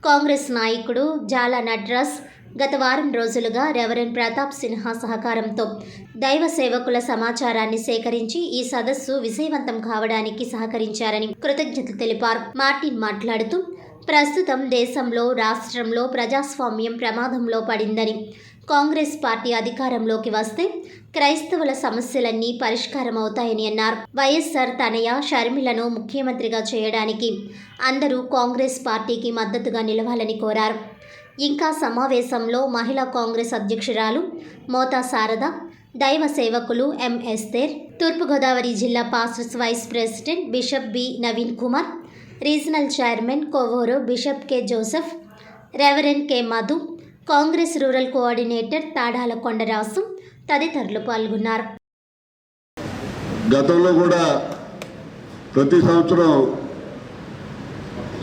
కాంగ్రెస్ నాయకుడు జాలా నట్రాస్ గత వారం రోజులుగా రెవరెండ్ ప్రతాప్ సిన్హా సహకారంతో దైవ సేవకుల సమాచారాన్ని సేకరించి ఈ సదస్సు విజయవంతం కావడానికి సహకరించారని కృతజ్ఞతలు తెలిపారు. మార్టిన్ మాట్లాడుతూ ప్రస్తుతం దేశంలో రాష్ట్రంలో ప్రజాస్వామ్యం ప్రమాదంలో పడిందని, కాంగ్రెస్ పార్టీ అధికారంలోకి వస్తే క్రైస్తవుల సమస్యలన్నీ పరిష్కారం అవుతాయని అన్నారు. వైఎస్ఆర్ తనయ షర్మిలను ముఖ్యమంత్రిగా చేయడానికి అందరూ కాంగ్రెస్ పార్టీకి మద్దతుగా నిలవాలని కోరారు. ఇంకా సమావేశంలో మహిళా కాంగ్రెస్ అధ్యక్షురాలు మోతా శారద, దైవ సేవకులు ఎం ఎస్తేర్, తూర్పుగోదావరి జిల్లా pastors vice president bishop B Naveen Kumar, regional chairman Kovuru bishop K Joseph, reverend K Madhu, Congress rural coordinator Tadala Kondarasu తదితరులు పాల్గొన్నారు. గతంలో కూడా ప్రతి సంవత్సరం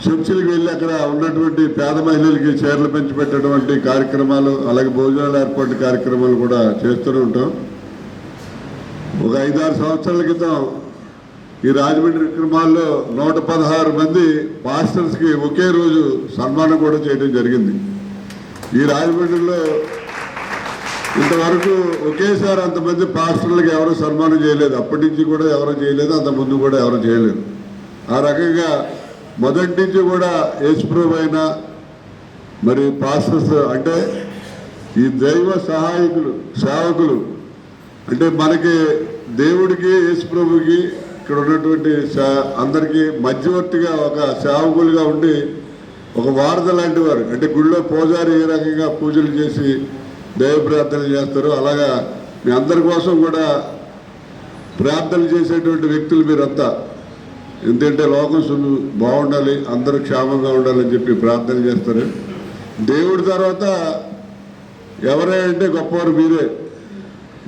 చర్చిలకు వెళ్ళి అక్కడ ఉన్నటువంటి పేద మహిళలకి చీరలు పెంచి పెట్టేటువంటి కార్యక్రమాలు, అలాగే భోజనాలు ఏర్పాటు కార్యక్రమాలు కూడా చేస్తూనే ఉంటాం. ఒక 5-6 సంవత్సరాల క్రితం ఈ రాజమండ్రి విక్రమాల్లో 116 మంది పాస్టర్స్కి ఒకే రోజు సన్మానం కూడా చేయడం జరిగింది. ఈ రాజమండ్రిలో ఇంతవరకు ఒకేసారి అంతమంది పాస్టర్లకు ఎవరు సన్మానం చేయలేదు. అప్పటి నుంచి కూడా ఎవరు చేయలేదు, అంత ముందు కూడా ఎవరు చేయలేదు. ఆ రకంగా మొదటి నుంచి కూడా యేసుప్రభు అయినా మరి పాస్టర్స్ అంటే ఈ దైవ సహాయకులు సేవకులు అంటే మనకి దేవుడికి యేసుప్రభుకి ఇక్కడ ఉన్నటువంటి అందరికీ మధ్యవర్తిగా ఒక సేవకులుగా ఉండి ఒక వారధ లాంటి వారు. అంటే గుళ్ళో పూజారి ఏ రకంగా పూజలు చేసి దైవ ప్రార్థనలు చేస్తారు, అలాగా మీ అందరి కోసం కూడా ప్రార్థనలు చేసేటువంటి వ్యక్తులు మీరంతా. ఎందుకంటే లోకం బాగుండాలి, అందరూ క్షేమంగా ఉండాలని చెప్పి ప్రార్థన చేస్తారు. దేవుడి తర్వాత ఎవరంటే గొప్పవారు మీరే,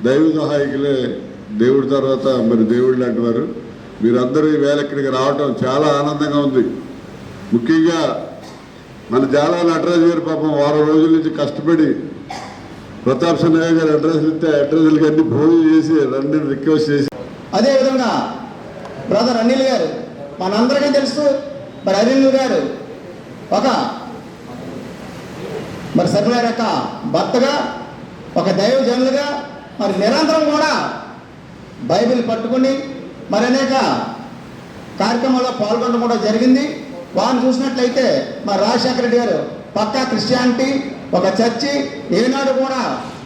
దైవ సహాయకులే దేవుడి తర్వాత మరి దేవుడు లాంటి వారు. మీరందరూ ఈ వేళ ఇక్కడికి రావటం చాలా ఆనందంగా ఉంది. ముఖ్యంగా మన జాలా నటరాజు గారు పాపం వారం రోజుల నుంచి కష్టపడి ప్రతాప్ సిన్హా గారు అడ్రస్లు ఇస్తే అడ్రస్లకి అన్ని ఫోన్ చేసి రండి రిక్వెస్ట్ చేసి, అదేవిధంగా బ్రదర్ అనిల్ గారు మనందరికీ తెలుసు. మరి అనిల్ గారు మరి షర్మిల యొక్క భర్తగా, ఒక దైవజనులుగా మరి నిరంతరం కూడా బైబిల్ పట్టుకుని మరి అనేక కార్యక్రమాల్లో పాల్గొనడం కూడా జరిగింది. వారిని చూసినట్లయితే మరి రాజశేఖర రెడ్డి గారు పక్కా క్రిస్టియానిటీ, ఒక చర్చి, ఏనాడు కూడా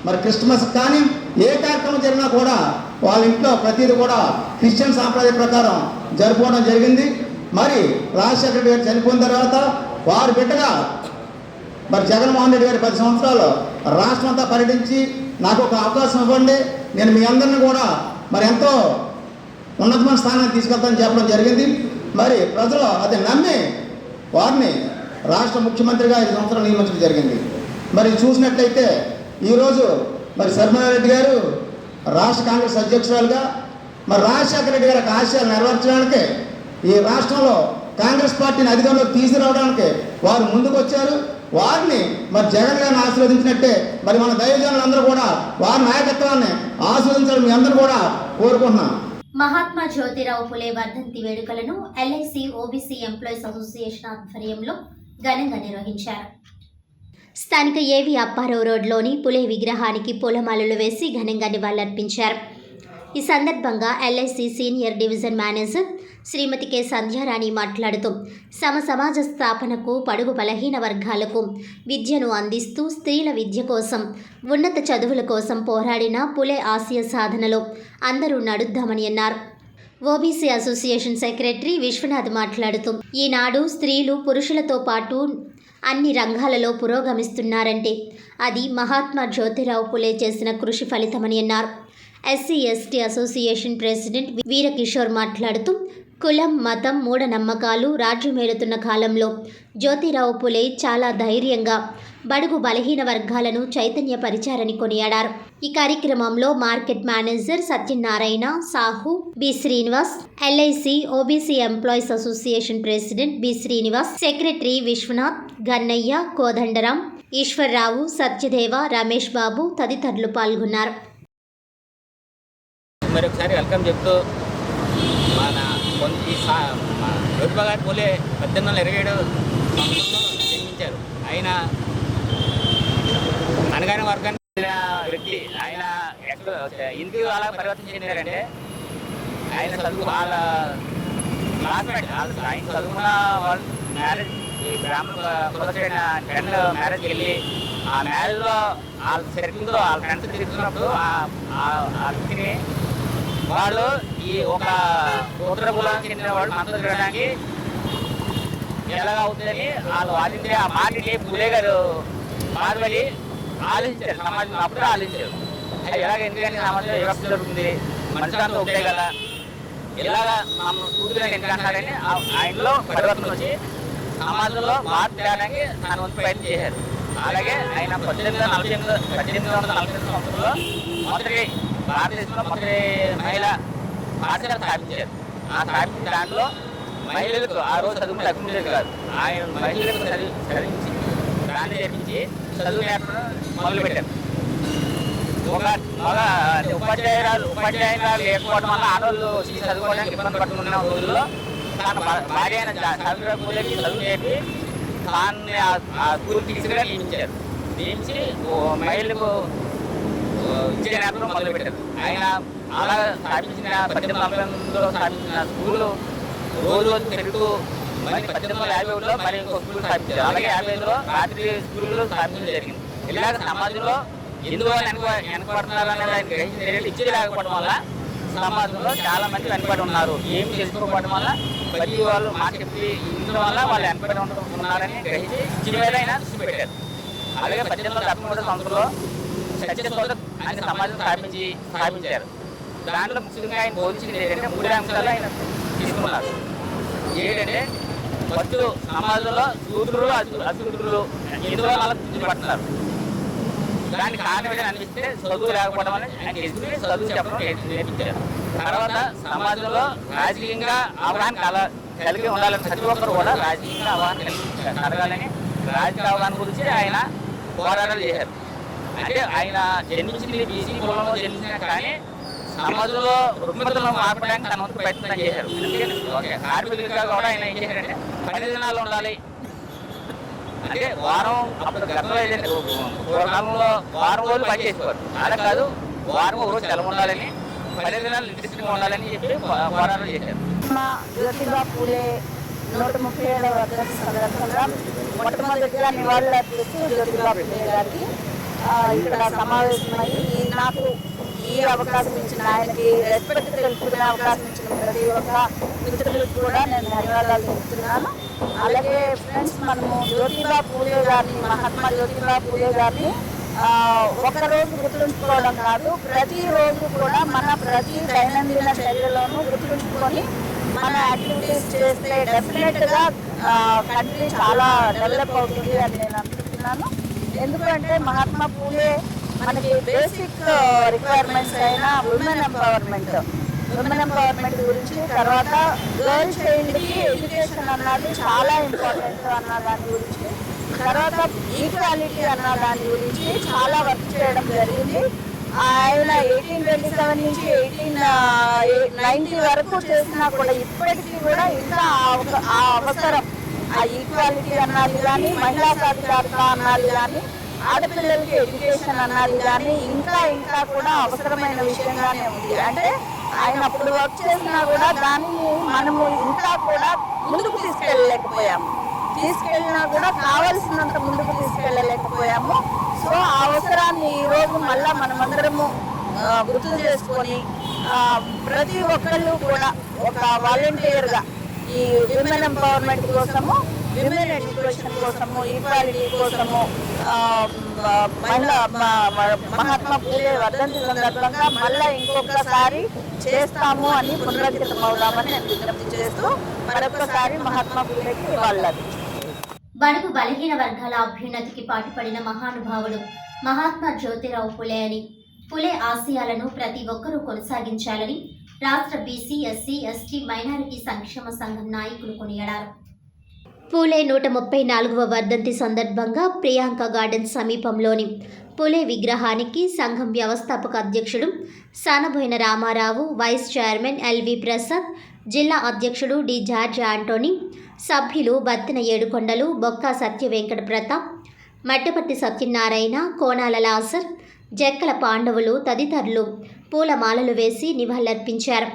మరి క్రిస్మస్ కానీ ఏ కార్యక్రమం జరిగినా కూడా వాళ్ళ ఇంట్లో ప్రతిదీ కూడా క్రిస్టియన్ సాంప్రదాయ ప్రకారం జరుపుకోవడం జరిగింది. మరి రాజశేఖర రెడ్డి గారు చనిపోయిన తర్వాత వారి బిడ్డగా మరి జగన్మోహన్ రెడ్డి గారు 10 సంవత్సరాలు రాష్ట్రం అంతా పర్యటించి నాకు ఒక అవకాశం ఇవ్వండి, నేను మీ అందరినీ కూడా మరి ఎంతో ఉన్నతమైన స్థానానికి తీసుకెళ్తానని చెప్పడం జరిగింది. మరి ప్రజలు అది నమ్మి వారిని రాష్ట్ర ముఖ్యమంత్రిగా 5 సంవత్సరాలు నియమించడం జరిగింది. మరి చూసినట్లయితే ఈరోజు మరి షర్మిలారెడ్డి గారు రాష్ట్ర కాంగ్రెస్ అధ్యక్షురాలుగా మరి రాజశేఖర రెడ్డి గారి ఆశయాలు నెరవేర్చడానికి, ఈ రాష్ట్రంలో కాంగ్రెస్ పార్టీని అధికారంలోకి తీసుకురావడానికి వారు ముందుకు వచ్చారు. వారిని మరి జగన్ గారిని ఆశీర్వదించినట్టే మరి మన దైవజనులందరూ కూడా వారి నాయకత్వాన్ని ఆశీర్వదించాలని మీ అందరూ కూడా కోరుకుంటున్నాం. మహాత్మా జ్యోతిరావు పులే వర్ధంతి వేడుకలను ఎల్ఐసి ఓబీసీ ఎంప్లాయీస్ అసోసియేషన్ ఆధ్వర్యంలో ఘనంగా నిర్వహించారు. స్థానిక ఏవి అప్పారావు రోడ్లోని పులే విగ్రహానికి పూలమాలలు వేసి ఘనంగా నివాళులర్పించారు. ఈ సందర్భంగా ఎల్ఐసి సీనియర్ డివిజన్ మేనేజర్ శ్రీమతి కె సంధ్యారాణి మాట్లాడుతూ సమాజ స్థాపనకు, పడుగు బలహీన వర్గాలకు విద్యను అందిస్తూ స్త్రీల విద్య కోసం, ఉన్నత చదువుల కోసం పోరాడిన పులే ఆశయ సాధనలో అందరూ నడుద్దామని అన్నారు. ఓబీసీ అసోసియేషన్ సెక్రటరీ విశ్వనాథ్ మాట్లాడుతూ ఈనాడు స్త్రీలు పురుషులతో పాటు అన్ని రంగాలలో పురోగమిస్తున్నారంటే అది మహాత్మా జ్యోతిరావు పులే చేసిన కృషి ఫలితమని అన్నారు. ఎస్సీ ఎస్టీ అసోసియేషన్ ప్రెసిడెంట్ వీరకిషోర్ మాట్లాడుతూ కులం, మతం, మూఢనమ్మకాలు రాజ్యమేలుతున్న కాలంలో జ్యోతిరావు పులే చాలా ధైర్యంగా బడుగు బలహీన వర్గాలను చైతన్యపరిచారని కొనియాడారు. ఈ కార్యక్రమంలో market manager Satyanarayana, Sahu, B Srinivas, LIC OBC employees association president B Srinivas, secretary Viswanath, Gannayya, Kodandaram, Eswar Rao, Satyadeva, Ramesh Babu తదితరులు పాల్గొన్నారు. మరొకసారి వెల్కమ్ చెప్తూ మన జ్యోతిబా గారు పూలే 1827 సంవత్సరంలో జన్మించారు. ఆయన అనగానే వర్గానికి చెందిన వ్యక్తి. ఆయన ఇంటికి అలా పరివర్తన చెందారంటే ఆయన చదువు వాళ్ళ క్లాస్మేట్ ఆయన చదువుకున్న వాళ్ళు మ్యారేజ్ బ్రాహ్మణ కులసైన ఫ్రెండ్ మ్యారేజ్కి వెళ్ళి ఆ మ్యారేజ్లో వాళ్ళ సర్కిల్తో వాళ్ళ ఫ్రెండ్స్ తిరుగుతున్నప్పుడు ఆ వ్యక్తిని వాళ్ళు ఈ ఒక ఉత్తర కులానికి చెందిన వాళ్ళు మనతో తిరగడానికి ఎలాగ అవుతుందని వాళ్ళు ఆలోచించి ఆ మాటని పూలే గారు బాధపడి ఆలోచించారు. సమాజం అప్పుడే ఆలోచించారు ఎలాగ ఎందుకని సమాజంలో వ్యవస్థ జరుగుతుంది, మనుషులంతా ఒకటే కదా, ఇలాగ మనం కూతురు ఎందుకంటారని ఆయనలో పరివర్తన వచ్చి సమాజంలో మార్పు తేడానికి తన వంతు ప్రయత్నం చేశారు. అలాగే ఆయన 1848 సంవత్సరంలో మొదటి భారతదేశంలో మొదటి మహిళా పాఠశాల స్థాపించారు. ఆ స్థాపించిన దాంట్లో మహిళలకు ఆ రోజు చదువు తగ్గుండేది కాదు. ఆయన మహిళలకు చదివించి దాన్ని చేపించి చదువు నేర్పడం మొదలుపెట్టారు. ఒక ఉపాధ్యాయురాలు లేకపోవడం వల్ల ఆడవాళ్ళు చదువుకోవడానికి ఇబ్బంది పడుతున్న రోజుల్లో తన భార్య అయిన పూలకి చదువు నేర్పి దాన్ని ఆ స్కూల్ టీచర్గా నియమించారు. నియమించి మహిళలకు విద్య నేర్పడం మొదలుపెట్టారు. ఆయన అలా స్థాపించిన 1848లో స్థాపించిన స్కూళ్ళు రోజు పెరుగుతూ మరి 1851లో మరి ఇంకో స్కూల్ స్థాపించారు. అలాగే 55లో రాత్రి స్కూళ్ళు స్థాపించడం జరిగింది. ఇలాగ సమాజంలో ఎందుకు వెనకబడుతున్నారు అనేది ఆయన గ్రహించిన ఇచ్చేది లేకపోవడం వల్ల సమాజంలో చాలా మంది వెనకబడి ఉన్నారు. ఏం చేసుకోకపోవడం వల్ల ప్రతి వాళ్ళు మాట చెప్పి ఇంట్లో వల్ల వాళ్ళు వెనకబడి ఉన్నారని గ్రహించి ఇచ్చిన మీద ఆయన దృష్టి పెట్టారు. అలాగే 1873 సంవత్సరంలో సత్యశోధ అనే సమాజం స్థాపించారు. దాంట్లో ముఖ్యంగా ఆయన బోధించింది ఏంటంటే 3 అంశాలు ఆయన తీసుకున్నారు. ఏంటంటే ఫస్ట్ సమాజంలో శూద్రులు అశూద్రులు ఎందులో వాళ్ళకి పడుతున్నారు. దానికి కారణం ఏదైనా అనిపిస్తే చదువు లేకపోవడం అని ఆయన ఎదుగుని చదువు చెప్పడం నేర్పించారు. తర్వాత సమాజంలో రాజకీయంగా అవగాహన కలిగి ఉండాలని ప్రతి ఒక్కరు కూడా రాజకీయంగా అవగాహన కలగాలని రాజకీయ అవగాహన గురించి ఆయన పోరాటాలు చేశారు. అంటే ఆయన జన్మించింది బీసీ కులంలో జన్మించిన కానీ సమాజంలో రుగ్మతలను మార్పడానికి తన వంతు ప్రయత్నం చేశారు. ఓకే కార్మికులుగా కూడా ఆయన ఏం చేశారంటే 10 దినాలు ఉండాలి అంటే వారం అప్పుడు గతంలో పూర్వకాలంలో వారం రోజులు పని చేసేవారు. అలా కాదు వారం ఒక రోజు సెలవు ఉండాలని 10 దినాలు నిర్దిష్టంగా ఉండాలని చెప్పి పోరాటం చేశారు. జ్యోతిబా పూలే 137వ వర్ధంతి సందర్భంగా మొట్టమొదటిగా నివాళులు అర్పిస్తూ జ్యోతిబా పూలే గారికి ఇక్కడ సమావేశమై నాకు ఈ అవకాశం ఇచ్చిన ఆయనకి రెస్పెక్ట్ తెలుపుకునే అవకాశం ఇచ్చిన ప్రతి ఒక్క మిత్రులకు కూడా నేను ధన్యవాదాలు తెలుపుతున్నాను. అలాగే ఫ్రెండ్స్, మనము జ్యోతిబా పూలే గారిని, మహాత్మా జ్యోతిబా పూలే గారిని ఒకరోజు గుర్తుంచుకోవడం కాదు, ప్రతిరోజు కూడా మన ప్రతి దైనందిన చర్యలోనూ గుర్తుంచుకొని మన యాక్టివిటీస్ చేస్తే డెఫినెట్గా కంట్రీ చాలా డెవలప్ అవుతుంది అని నేను అనుకుంటున్నాను. ఎందుకంటే మహాత్మా పూలే మనకి బేసిక్ రిక్వైర్మెంట్స్ అయిన ఉమెన్ ఎంపవర్మెంట్ గురించి, తర్వాత గర్ల్ చైల్డ్కి ఎడ్యుకేషన్ అన్నది చాలా ఇంపార్టెంట్ అన్న దాని గురించి, తర్వాత ఈక్వాలిటీ అన్న దాని గురించి చాలా వర్క్ చేయడం జరిగింది. ఆయన 1827 నుంచి 1890 వరకు చేసినా కూడా ఇప్పటికీ కూడా ఇంకా ఆ అవసరం, ఆ ఈక్వాలిటీ అన్నది కానీ, మహిళా సాధికారత అన్నది కానీ, ఆడపిల్లలకి ఎడ్యుకేషన్ అన్నది కానీ ఇంకా కూడా అవసరమైన విషయంగానే ఉంది. అంటే ఆయన అప్పుడు వర్క్ చేసినా కూడా దాన్ని మనము ఇంకా కూడా ముందుకు తీసుకెళ్ళినా కూడా కావలసినంత ముందుకు తీసుకెళ్ళలేకపోయాము. సో ఆ అవసరాన్ని ఈరోజు మళ్ళా మనమందరము గుర్తు చేసుకొని ప్రతి ఒక్కళ్ళు కూడా ఒక వాలంటీర్గా ఈ విమెన్ ఎంపవర్మెంట్ కోసము, విమెన్ ఎడ్యుకేషన్ కోసము, ఈక్వాలిటీ కోసము మహాత్మా పూలే వర్ధంతి సందర్భంగా మళ్ళీ ఇంకొకసారి చేస్తాము అని పునరంకితం అవుదామని నేను విజ్ఞప్తి చేస్తూ మరొకసారి మహాత్మా పూలేకి ఇవ్వాలి. బడుగు బలహీన వర్గాల అభ్యున్నతికి పాటుపడిన మహానుభావుడు మహాత్మా జ్యోతిరావు పులే అని, పులే ఆశయాలను ప్రతి ఒక్కరూ కొనసాగించాలని రాష్ట్ర బీసీ, ఎస్సీ, ఎస్టీ, మైనారిటీ సంక్షేమ సంఘం నాయకులు కొనియాడారు. పూలే 134వ వర్ధంతి సందర్భంగా ప్రియాంక గార్డెన్ సమీపంలోని పూలే విగ్రహానికి సంఘం వ్యవస్థాపక అధ్యక్షుడు Sanaboina Ramarao, vice chairman LV Prasad, జిల్లా అధ్యక్షుడు డి జార్జ్ ఆంటోనీ, సభ్యులు బత్తిన ఏడుకొండలు, బొక్క సత్య వెంకట ప్రతాప్, మట్టపట్టి సత్యనారాయణ, కోనాల లాసర్, జక్కల పాండవులు తదితరులు పూలమాలలు వేసి నివాళులర్పించారు.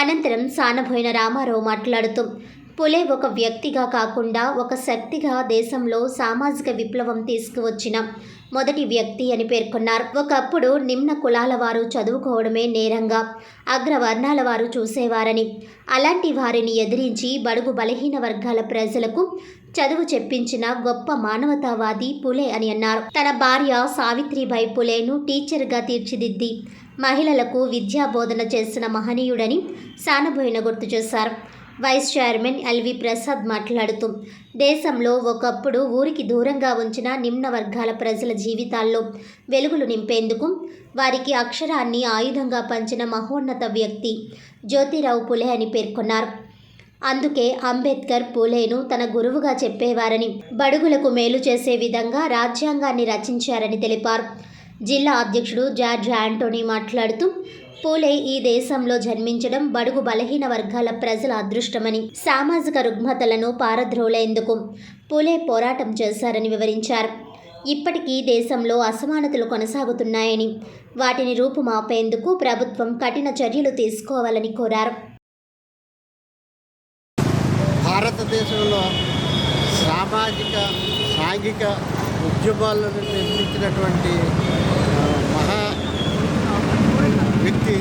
అనంతరం సానబోయిన రామారావు మాట్లాడుతూ పులే ఒక వ్యక్తిగా కాకుండా ఒక శక్తిగా దేశంలో సామాజిక విప్లవం తీసుకువచ్చిన మొదటి వ్యక్తి అని పేర్కొన్నారు. ఒకప్పుడు నిమ్న కులాల వారు చదువుకోవడమే నేరంగా అగ్రవర్ణాల వారు చూసేవారని, అలాంటి వారిని ఎదిరించి బడుగు బలహీన వర్గాల ప్రజలకు చదువు చెప్పించిన గొప్ప మానవతావాది పులే అని అన్నారు. తన భార్య సావిత్రిబాయి పులేను టీచర్గా తీర్చిదిద్ది మహిళలకు విద్యా బోధన చేసిన మహనీయుడని సానబోయిన గుర్తు చేశారు. వైస్ చైర్మన్ ఎల్వి ప్రసాద్ మాట్లాడుతూ దేశంలో ఒకప్పుడు ఊరికి దూరంగా ఉంచిన నిమ్న వర్గాల ప్రజల జీవితాల్లో వెలుగులు నింపేందుకు వారికి అక్షరాన్ని ఆయుధంగా పంచిన మహోన్నత వ్యక్తి జ్యోతిరావు పులే అని పేర్కొన్నారు. అందుకే అంబేద్కర్ పూలేను తన గురువుగా చెప్పేవారని, బడుగులకు మేలు చేసే విధంగా రాజ్యాంగాన్ని రచించారని తెలిపారు. జిల్లా అధ్యక్షుడు జార్జ్ ఆంటోనీ మాట్లాడుతూ పూలే ఈ దేశంలో జన్మించడం బడుగు బలహీన వర్గాల ప్రజల అదృష్టమని, సామాజిక రుగ్మతలను పారద్రోలేందుకు పూలే పోరాటం చేశారని వివరించారు. ఇప్పటికీ దేశంలో అసమానతలు కొనసాగుతున్నాయని, వాటిని రూపుమాపేందుకు ప్రభుత్వం కఠిన చర్యలు తీసుకోవాలని కోరారు. భారతదేశంలో సామాజిక సాంఘిక ఉద్యమాలను నిర్మించినటువంటి మహా వ్యక్తి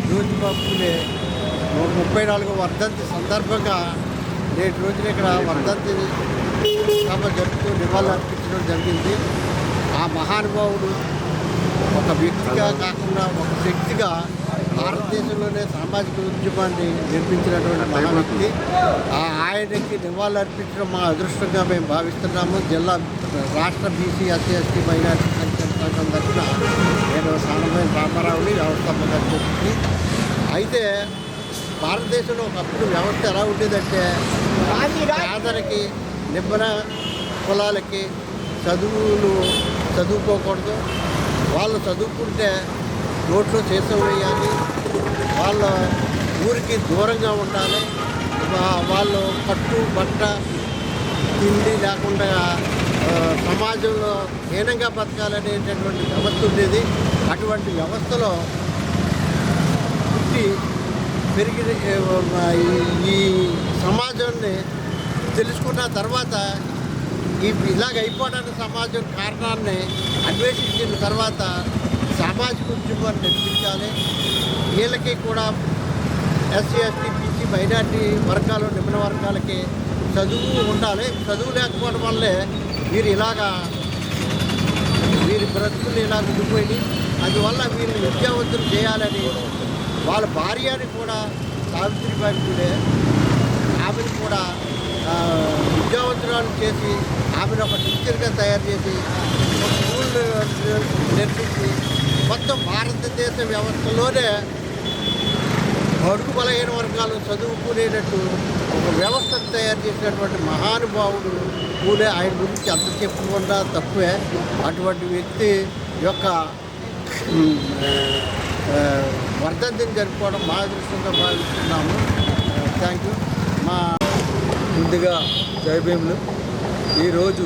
జ్యోతిరావు పూలే 34వ వర్ధంతి సందర్భంగా నేటి రోజున ఇక్కడ వర్ధంతి సభ జరుపుతూ నివాళులు అర్పించడం జరిగింది. ఆ మహానుభావుడు ఒక వ్యక్తిగా కాకుండా ఒక శక్తిగా భారతదేశంలోనే సామాజిక ఉద్యమాన్ని నిర్మించినటువంటి మహా వ్యక్తి. ఆయనకి నివాళులు అర్పించడం మా అదృష్టంగా మేము భావిస్తున్నాము. రాష్ట్ర బీసీ, ఎస్సీ, ఎస్టీ, మైనారిటీ సంక్షేమ సంఘం తరఫున నేను సానబోయిన రామారావుని వ్యవస్థాపక అధ్యక్షుడిని. అయితే భారతదేశంలో ఒకప్పుడు వ్యవస్థ ఎలా ఉండేదంటే పేదలకి, నిబ్బన కులాలకి చదువుకోకూడదు, వాళ్ళు చదువుకుంటే నోట్లో చేసం వేయాలి, వాళ్ళ ఊరికి దూరంగా ఉండాలి, వాళ్ళు పట్టు బట్ట తిండి లేకుండా సమాజంలో హీనంగా బతకాలనేటటువంటి వ్యవస్థ ఉండేది. అటువంటి వ్యవస్థలో పుట్టి పెరిగిన ఈ సమాజాన్ని తెలుసుకున్న తర్వాత ఇలాగ అయిపోవడానికి సమాజం కారణాన్ని అన్వేషించిన తర్వాత సామాజిక ఉద్యమాన్ని నిర్మించాలి. వీళ్ళకి కూడా ఎస్సీ, ఎస్టీ, బీసీ, మైనార్టీ వర్గాలు, నిమ్న వర్గాలకి చదువు ఉండాలి. చదువు లేకపోవడం వల్లే వీరి బ్రతుకులు ఇలా ఉండిపోయి, అందువల్ల వీరిని విద్యావంతులు చేయాలని వాళ్ళ భార్యని కూడా సావిత్రిబాయి పూలే ఆమెను కూడా విద్యావంతురాలు చేసి ఆమెను ఒక టీచర్గా తయారు చేసి స్కూల్ నిర్మించి మొత్తం భారతదేశ వ్యవస్థలోనే బడుగు బలహీన వర్గాలు చదువుకునేటట్టు ఒక వ్యవస్థను తయారు చేసినటువంటి మహానుభావుడు పూలే. ఆయన గురించి అంత చెప్పుకుండా తక్కువే. అటువంటి వ్యక్తి యొక్క వర్ధంతిని జరుపుకోవడం మా అదృష్టంగా భావిస్తున్నాము. Thank you. ముందుగా జయభీములు. ఈరోజు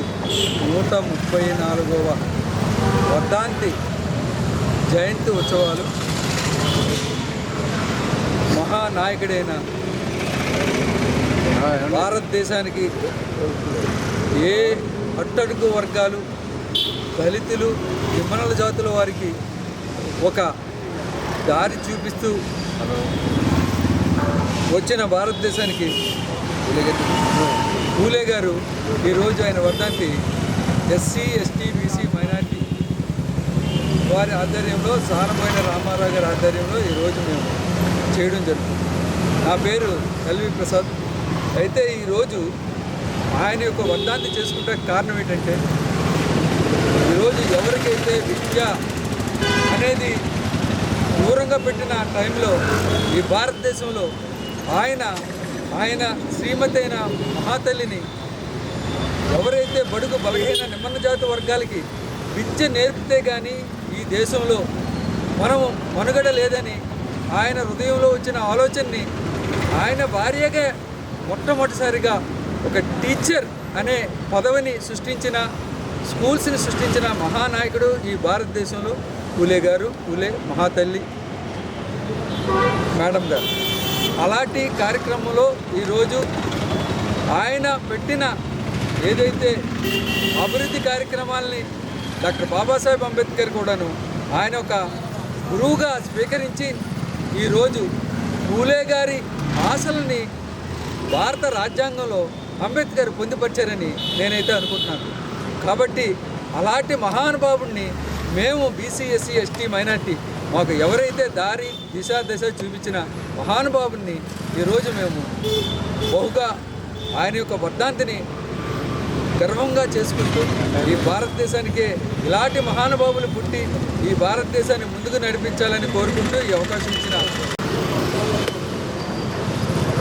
134వ వర్ధంతి జయంతి ఉత్సవాలు మహానాయకుడైన భారతదేశానికి ఏ అట్టడుగు వర్గాలు, దళితులు, నిమ్మనల జాతుల వారికి ఒక దారి చూపిస్తూ వచ్చిన భారతదేశానికి పూలే గారు ఈరోజు ఆయన వర్ధంతి ఎస్సీ ఎస్టీ బీసీ మైనారిటీ వారి ఆధ్వర్యంలో సారమైన రామారావు గారి ఆధ్వర్యంలో ఈరోజు మేము చేయడం జరుగుతుంది. నా పేరు ఎల్వి ప్రసాద్. అయితే ఈరోజు ఆయన యొక్క వర్ధంతి చేసుకుంటే కారణం ఏంటంటే ఈరోజు ఎవరికైతే విద్య అనేది దూరంగా పెట్టిన టైంలో ఈ భారతదేశంలో ఆయన శ్రీమతి అయిన మహాతల్లిని ఎవరైతే బడుగు బలహీన నిమ్మన్న జాతి వర్గాలకి విద్య నేర్పితే కానీ ఈ దేశంలో మనము మనుగడ లేదని ఆయన హృదయంలో వచ్చిన ఆలోచనని ఆయన భార్యగా మొట్టమొదటిసారిగా ఒక టీచర్ అనే పదవిని సృష్టించిన స్కూల్స్ని సృష్టించిన మహానాయకుడు ఈ భారతదేశంలో పూలే గారు, పూలే మహాతల్లి మేడం గారు. అలాంటి కార్యక్రమంలో ఈరోజు ఆయన పెట్టిన ఏదైతే అభివృద్ధి కార్యక్రమాలని డాక్టర్ బాబాసాహెబ్ అంబేద్కర్ కూడాను ఆయన ఒక గురువుగా స్వీకరించి ఈరోజు పూలే గారి ఆశలని భారత రాజ్యాంగంలో అంబేద్కర్ పొందుపరిచారని నేనైతే అనుకుంటున్నాను. కాబట్టి అలాంటి మహానుభావుడిని మేము బీసీ ఎస్సీ ఎస్టీ మైనార్టీ మాకు ఎవరైతే దారి దశ చూపించిన మహానుభావుడిని ఈరోజు మేము బహుగా ఆయన యొక్క వర్ధంతిని గర్వంగా చేసుకుంటూ ఈ భారతదేశానికే ఇలాంటి మహానుభావులు పుట్టి ఈ భారతదేశాన్ని ముందుకు నడిపించాలని కోరుకుంటూ ఈ అవకాశం ఇచ్చిన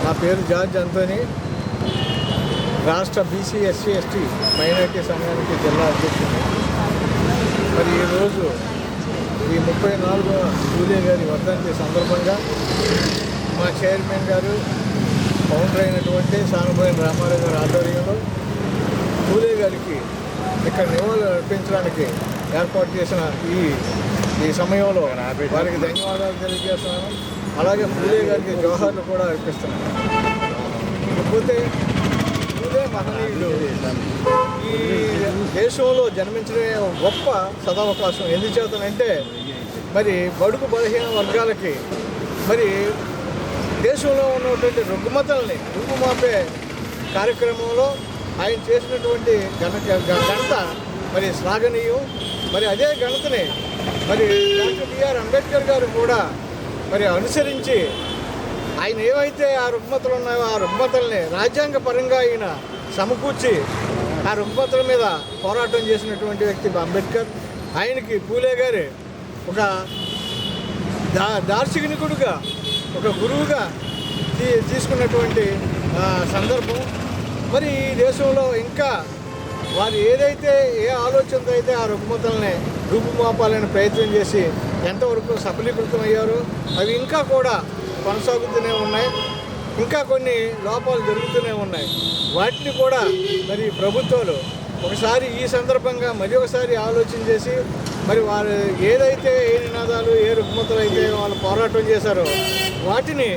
నా పేరు జార్జ్ అంతోని, రాష్ట్ర బీసీ ఎస్సీ ఎస్టీ మైనార్టీ సంఘానికి జిల్లా అధ్యక్షుడు. మరి ఈరోజు ఈ 34వ పూలే గారి వర్ధంతి సందర్భంగా మా చైర్మన్ గారు, ఫౌండర్ అయినటువంటి సానుభోయిన రామారావు గారి ఆధ్వర్యంలో పూలే గారికి ఇక్కడ నివాళులు అర్పించడానికి ఏర్పాటు చేసిన ఈ సమయంలో వారికి ధన్యవాదాలు తెలియజేస్తున్నాను. అలాగే పూలే గారికి జోహార్లు కూడా అర్పిస్తున్నాను. ఇకపోతే పూలే మహనీయుడు ఈ దేశంలో జన్మించడమే గొప్ప సదవకాశం. ఎందుచేతనంటే మరి బడుగు బలహీన వర్గాలకి మరి దేశంలో ఉన్నటువంటి రుగ్మతల్ని రూపుమాపే కార్యక్రమంలో ఆయన చేసినటువంటి ఘనత మరి శ్లాఘనీయం. మరి అదే ఘనతని మరి డాక్టర్ బిఆర్ అంబేద్కర్ గారు కూడా మరి అనుసరించి ఆయన ఏవైతే ఆ రుగ్మతలు ఉన్నాయో ఆ రుగ్మతల్ని రాజ్యాంగ పరంగా ఆయన సమకూర్చి ఆ రుగ్మతల మీద పోరాటం చేసినటువంటి వ్యక్తి అంబేద్కర్. ఆయనకి పూలే గారి ఒక దార్శనికుడుగా, ఒక గురువుగా తీసుకున్నటువంటి సందర్భం. మరి ఈ దేశంలో ఇంకా వారు ఏదైతే ఏ ఆలోచనతో అయితే ఆ రుగ్మతల్ని రూపుమాపాలని ప్రయత్నం చేసి ఎంతవరకు సఫలీకృతం అయ్యారో అవి ఇంకా కూడా కొనసాగుతూనే ఉన్నాయి. ఇంకా కొన్ని లోపాలు జరుగుతూనే ఉన్నాయి. వాటిని కూడా మరి ప్రభుత్వాలు ఒకసారి ఈ సందర్భంగా మరి ఒకసారి ఆలోచన చేసి మరి వారు ఏదైతే ఏ నినాదాలు ఏ రుగ్మతలు అయితే వాళ్ళు పోరాటం చేశారో వాటిని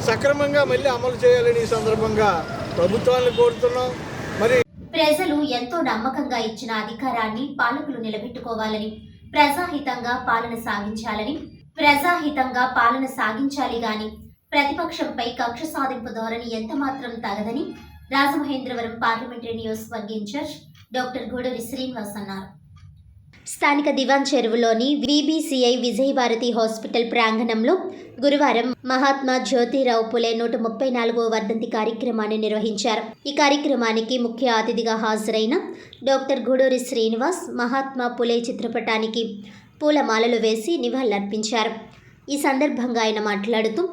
సక్రమంగా మళ్ళీ అమలు చేయాలని ఈ సందర్భంగా ప్రభుత్వాన్ని కోరుతున్నాం. మరి ప్రజలు ఎంతో నమ్మకంగా ఇచ్చిన అధికారాన్ని పాలకులు నిలబెట్టుకోవాలని, ప్రజాహితంగా పాలన సాగించాలి గాని ప్రతిపక్షంపై కక్ష సాధింపు ధోరణి ఎంతమాత్రం తగదని రాజమహేంద్రవరం పార్లమెంటరీ నియోజకవర్గ ఇన్ఛార్జ్ డాక్టర్ గూడూరి శ్రీనివాస్ అన్నారు. స్థానిక దివాన్ చెరువులోని విబిసిఐ విజయభారతి హాస్పిటల్ ప్రాంగణంలో గురువారం మహాత్మా జ్యోతిరావు పులే 134వ వర్ధంతి కార్యక్రమాన్ని నిర్వహించారు. ఈ కార్యక్రమానికి ముఖ్య అతిథిగా హాజరైన డాక్టర్ గూడూరి శ్రీనివాస్ మహాత్మా పులే చిత్రపటానికి పూలమాలలు వేసి నివాళులర్పించారు. ఈ సందర్భంగా ఆయన మాట్లాడుతూ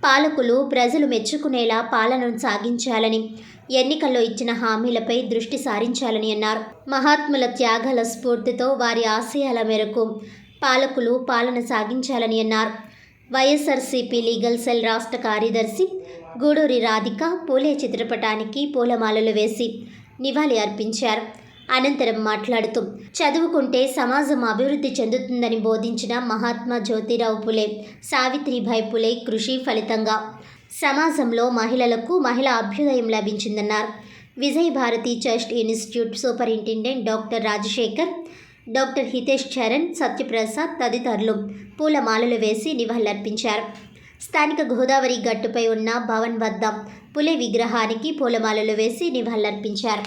పాలకులు ప్రజలు మెచ్చుకునేలా పాలనను సాగించాలని, ఎన్నికల్లో ఇచ్చిన హామీలపై దృష్టి సారించాలని అన్నారు. మహాత్ముల త్యాగాల స్ఫూర్తితో వారి ఆశయాల మేరకు పాలకులు పాలన సాగించాలని అన్నారు. వైఎస్ఆర్సీపీ లీగల్ సెల్ రాష్ట్ర కార్యదర్శి గూడూరి రాధిక పూలే చిత్రపటానికి పూలమాలలు వేసి నివాళి అర్పించారు. అనంతరం మాట్లాడుతూ చదువుకుంటే సమాజం అభివృద్ధి చెందుతుందని బోధించిన మహాత్మా జ్యోతిరావు పులే, సావిత్రిబాయి పులే కృషి ఫలితంగా సమాజంలో మహిళా అభ్యుదయం లభించిందన్నారు. Vijayabharathi church institute superintendent doctor Rajasekhar, doctor Hitesh Charan, Satyaprasad తదితరులు పూలమాలలు వేసి నివాళులర్పించారు. స్థానిక గోదావరి గట్టుపై ఉన్న భవన్ వద్ద పులే విగ్రహానికి పూలమాలలు వేసి నివాళులర్పించారు.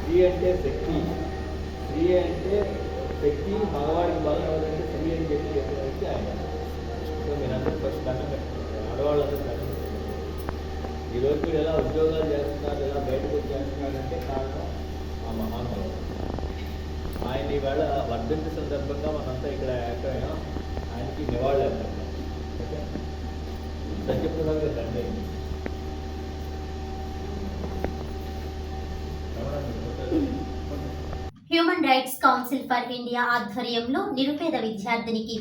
స్త్రీ అంటే శక్తి, స్త్రీ అంటే శక్తి, మగవాడికి బలం ఎవరంటే స్త్రీ అని చెప్పి చెప్పిన వ్యక్తి ఆయన. సో మీరందరూ ఫస్ట్ దండం పెట్టుకుంటారు, ఆడవాళ్ళందరూ దండం పెట్టుకుంటారు. ఈరోజు మీరు ఎలా ఉద్యోగాలు చేస్తున్నారు, ఎలా బయటకు వచ్చి చేస్తున్నారంటే కారణం ఆ మహానుభావుడు. ఆయన ఈవేళ వర్ధంతి సందర్భంగా మనంతా ఇక్కడ ఏకమైనా ఆయనకి నివాళులు అర్పిస్తాం. ఓకే, సత్యప్రసాద్ గారు దండ human rights council for India ఆధ్వర్యంలో నిరుపేద విద్యార్థినికి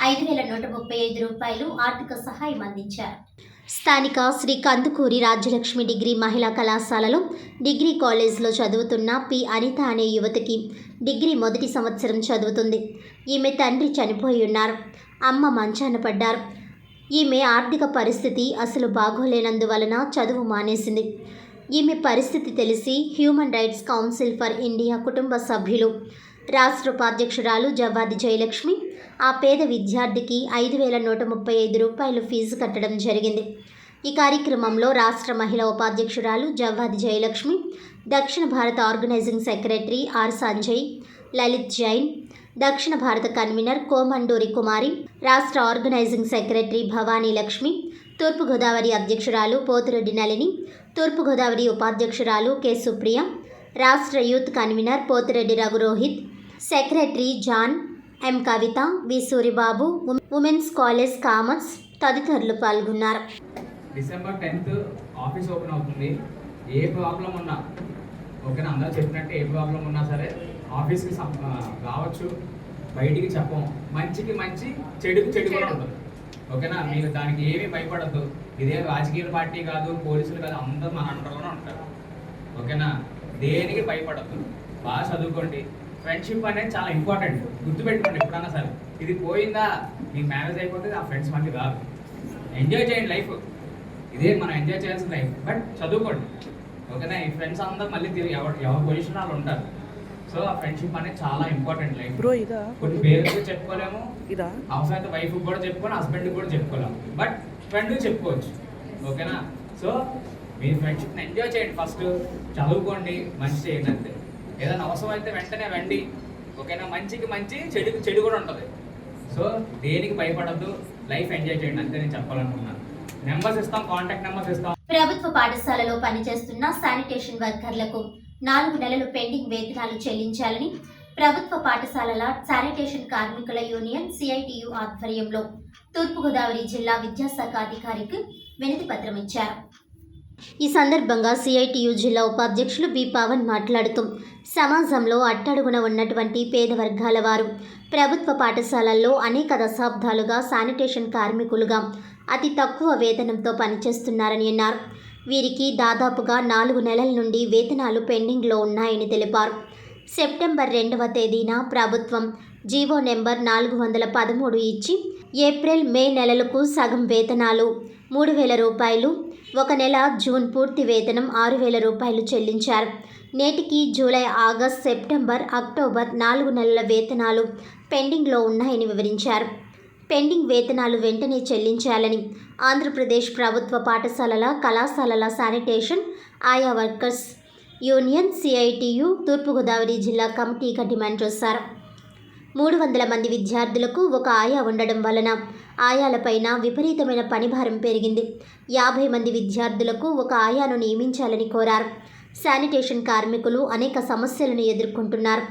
5,135 రూపాయలు ఆర్థిక సహాయం అందించారు. స్థానిక శ్రీ కందుకూరి రాజ్యలక్ష్మి డిగ్రీ మహిళా కళాశాలలో డిగ్రీ కాలేజ్లో చదువుతున్న పి అనిత అనే యువతికి డిగ్రీ మొదటి సంవత్సరం చదువుతుంది. ఈమె తండ్రి చనిపోయి ఉన్నారు, అమ్మ మంచాన పడ్డారు. ఈమె ఆర్థిక పరిస్థితి అసలు బాగోలేనందువలన చదువు మానేసింది. ఈమె పరిస్థితి తెలిసి human rights council for India కుటుంబ సభ్యులు, రాష్ట్ర ఉపాధ్యక్షురాలు జవ్వాది జయలక్ష్మి ఆ పేద విద్యార్థికి 5,135 రూపాయలు ఫీజు కట్టడం జరిగింది. ఈ కార్యక్రమంలో రాష్ట్ర మహిళా ఉపాధ్యక్షురాలు జవ్వాది జయలక్ష్మి, దక్షిణ భారత organizing secretary R Sanjay, Lalit Jain, దక్షిణ భారత కన్వీనర్ కోమండూరి కుమారి, రాష్ట్ర ఆర్గనైజింగ్ సెక్రటరీ భవానీ లక్ష్మి, తూర్పుగోదావరి అధ్యక్షురాలు పోతిరెడ్డి నళిని, తూర్పుగోదావరి ఉపాధ్యక్షురాలు కె సుప్రియ, రాష్ట్ర youth convener Pothireddy Raghurohit, secretary John, M Kavitha, V Suribabu, women's college commerce తదితరులు పాల్గొన్నారు. డిసెంబర్ 10th ఆఫీస్ ఓపెన్ అవుతుంది. ఏ ప్రాబ్లం ఉన్నా, ఓకేనా, అందరూ చెప్పినట్టు ఏ ప్రాబ్లం ఉన్నా సరే ఆఫీస్కి రావచ్చు, బయటికి చెప్పం. మంచికి మంచి, చెడుకి చెడు కూడా ఉంటుంది, ఓకేనా. మీరు దానికి ఏమీ భయపడద్దు. ఇదే రాజకీయ పార్టీ కాదు, పోలీసులు కాదు, అందరూ మన అండర్లోనే ఉంటారు, ఓకేనా. దేనికి భయపడద్దు, బాగా చదువుకోండి. ఫ్రెండ్షిప్ అనేది చాలా ఇంపార్టెంట్, గుర్తుపెట్టుకోండి ఎప్పుడన్నా సరే. ఇది పోయిందా, మీకు మ్యారేజ్ అయిపోతే ఆ ఫ్రెండ్స్ మళ్ళీ రాదు. ఎంజాయ్ చేయండి లైఫ్, ఇదే మనం ఎంజాయ్ చేయాల్సిన లైఫ్, బట్ చదువుకోండి, ఓకేనా. ఈ ఫ్రెండ్స్ అందరూ మళ్ళీ ఎవరి పొజిషన్ వాళ్ళు ఉంటారు. సో ఆ ఫ్రెండ్షిప్ అనేది చాలా ఇంపార్టెంట్ లైఫ్. కొన్ని పేరెంట్స్ చెప్పుకోలేము, అవసరమైతే వైఫ్ కూడా చెప్పుకోవాలి, హస్బెండ్కి కూడా చెప్పుకోలేము, బట్ ఫ్రెండ్కి చెప్పుకోవచ్చు, ఓకేనా. సో మీ ఫ్రెండ్షిప్ని ఎంజాయ్ చేయండి, ఫస్ట్ చదువుకోండి, మంచి చేయండి అంతే. ఏదైనా అవసరం అయితే వెంటనే వెండి, ఓకేనా. మంచికి మంచి, చెడుకి చెడు కూడా ఉంటుంది. సో దేనికి భయపడద్దు, లైఫ్ ఎంజాయ్ చేయండి అంతే నేను చెప్పాలనుకున్నాను. నెంబర్స్ ఇస్తాం, కాంటాక్ట్ నెంబర్స్ ఇస్తాం. ప్రభుత్వ పాఠశాలలో పనిచేస్తున్న శానిటేషన్ వర్కర్లకు 4 నెలలు పెండింగ్ వేతనాలు చెల్లించాలని ప్రభుత్వ పాఠశాలల శానిటేషన్ కార్మికుల యూనియన్ సిఐటియు ఆధ్వర్యంలో తూర్పుగోదావరి జిల్లా విద్యాశాఖ అధికారికి వినతి పత్రం ఇచ్చారు. ఈ సందర్భంగా సిఐటియు జిల్లా ఉపాధ్యక్షులు బి పవన్ మాట్లాడుతూ, సమాజంలో అట్టడుగున ఉన్నటువంటి పేద వర్గాల వారు ప్రభుత్వ పాఠశాలల్లో అనేక దశాబ్దాలుగా శానిటేషన్ కార్మికులుగా అతి తక్కువ వేతనంతో పనిచేస్తున్నారని అన్నారు. వీరికి దాదాపుగా 4 నెలల నుండి వేతనాలు పెండింగ్లో ఉన్నాయని తెలిపారు. సెప్టెంబర్ 2వ తేదీన ప్రభుత్వం జీవో నెంబర్ 413 ఇచ్చి ఏప్రిల్, మే నెలలకు సగం వేతనాలు 3,000 రూపాయలు, ఒక నెల జూన్ పూర్తి వేతనం 6,000 రూపాయలు చెల్లించారు. నేటికి జూలై, ఆగస్ట్, సెప్టెంబర్, అక్టోబర్ 4 నెలల వేతనాలు పెండింగ్లో ఉన్నాయని వివరించారు. పెండింగ్ వేతనాలు వెంటనే చెల్లించాలని ఆంధ్రప్రదేశ్ ప్రభుత్వ పాఠశాలల, కళాశాలల శానిటేషన్ ఆయా వర్కర్స్ యూనియన్ సిఐటియు తూర్పుగోదావరి జిల్లా కమిటీగా డిమాండ్ చేశారు. 300 మంది విద్యార్థులకు ఒక ఆయా ఉండడం వలన ఆయాలపైన విపరీతమైన పనిభారం పెరిగింది. 50 మంది విద్యార్థులకు ఒక ఆయాను నియమించాలని కోరారు. శానిటేషన్ కార్మికులు అనేక సమస్యలను ఎదుర్కొంటున్నారు.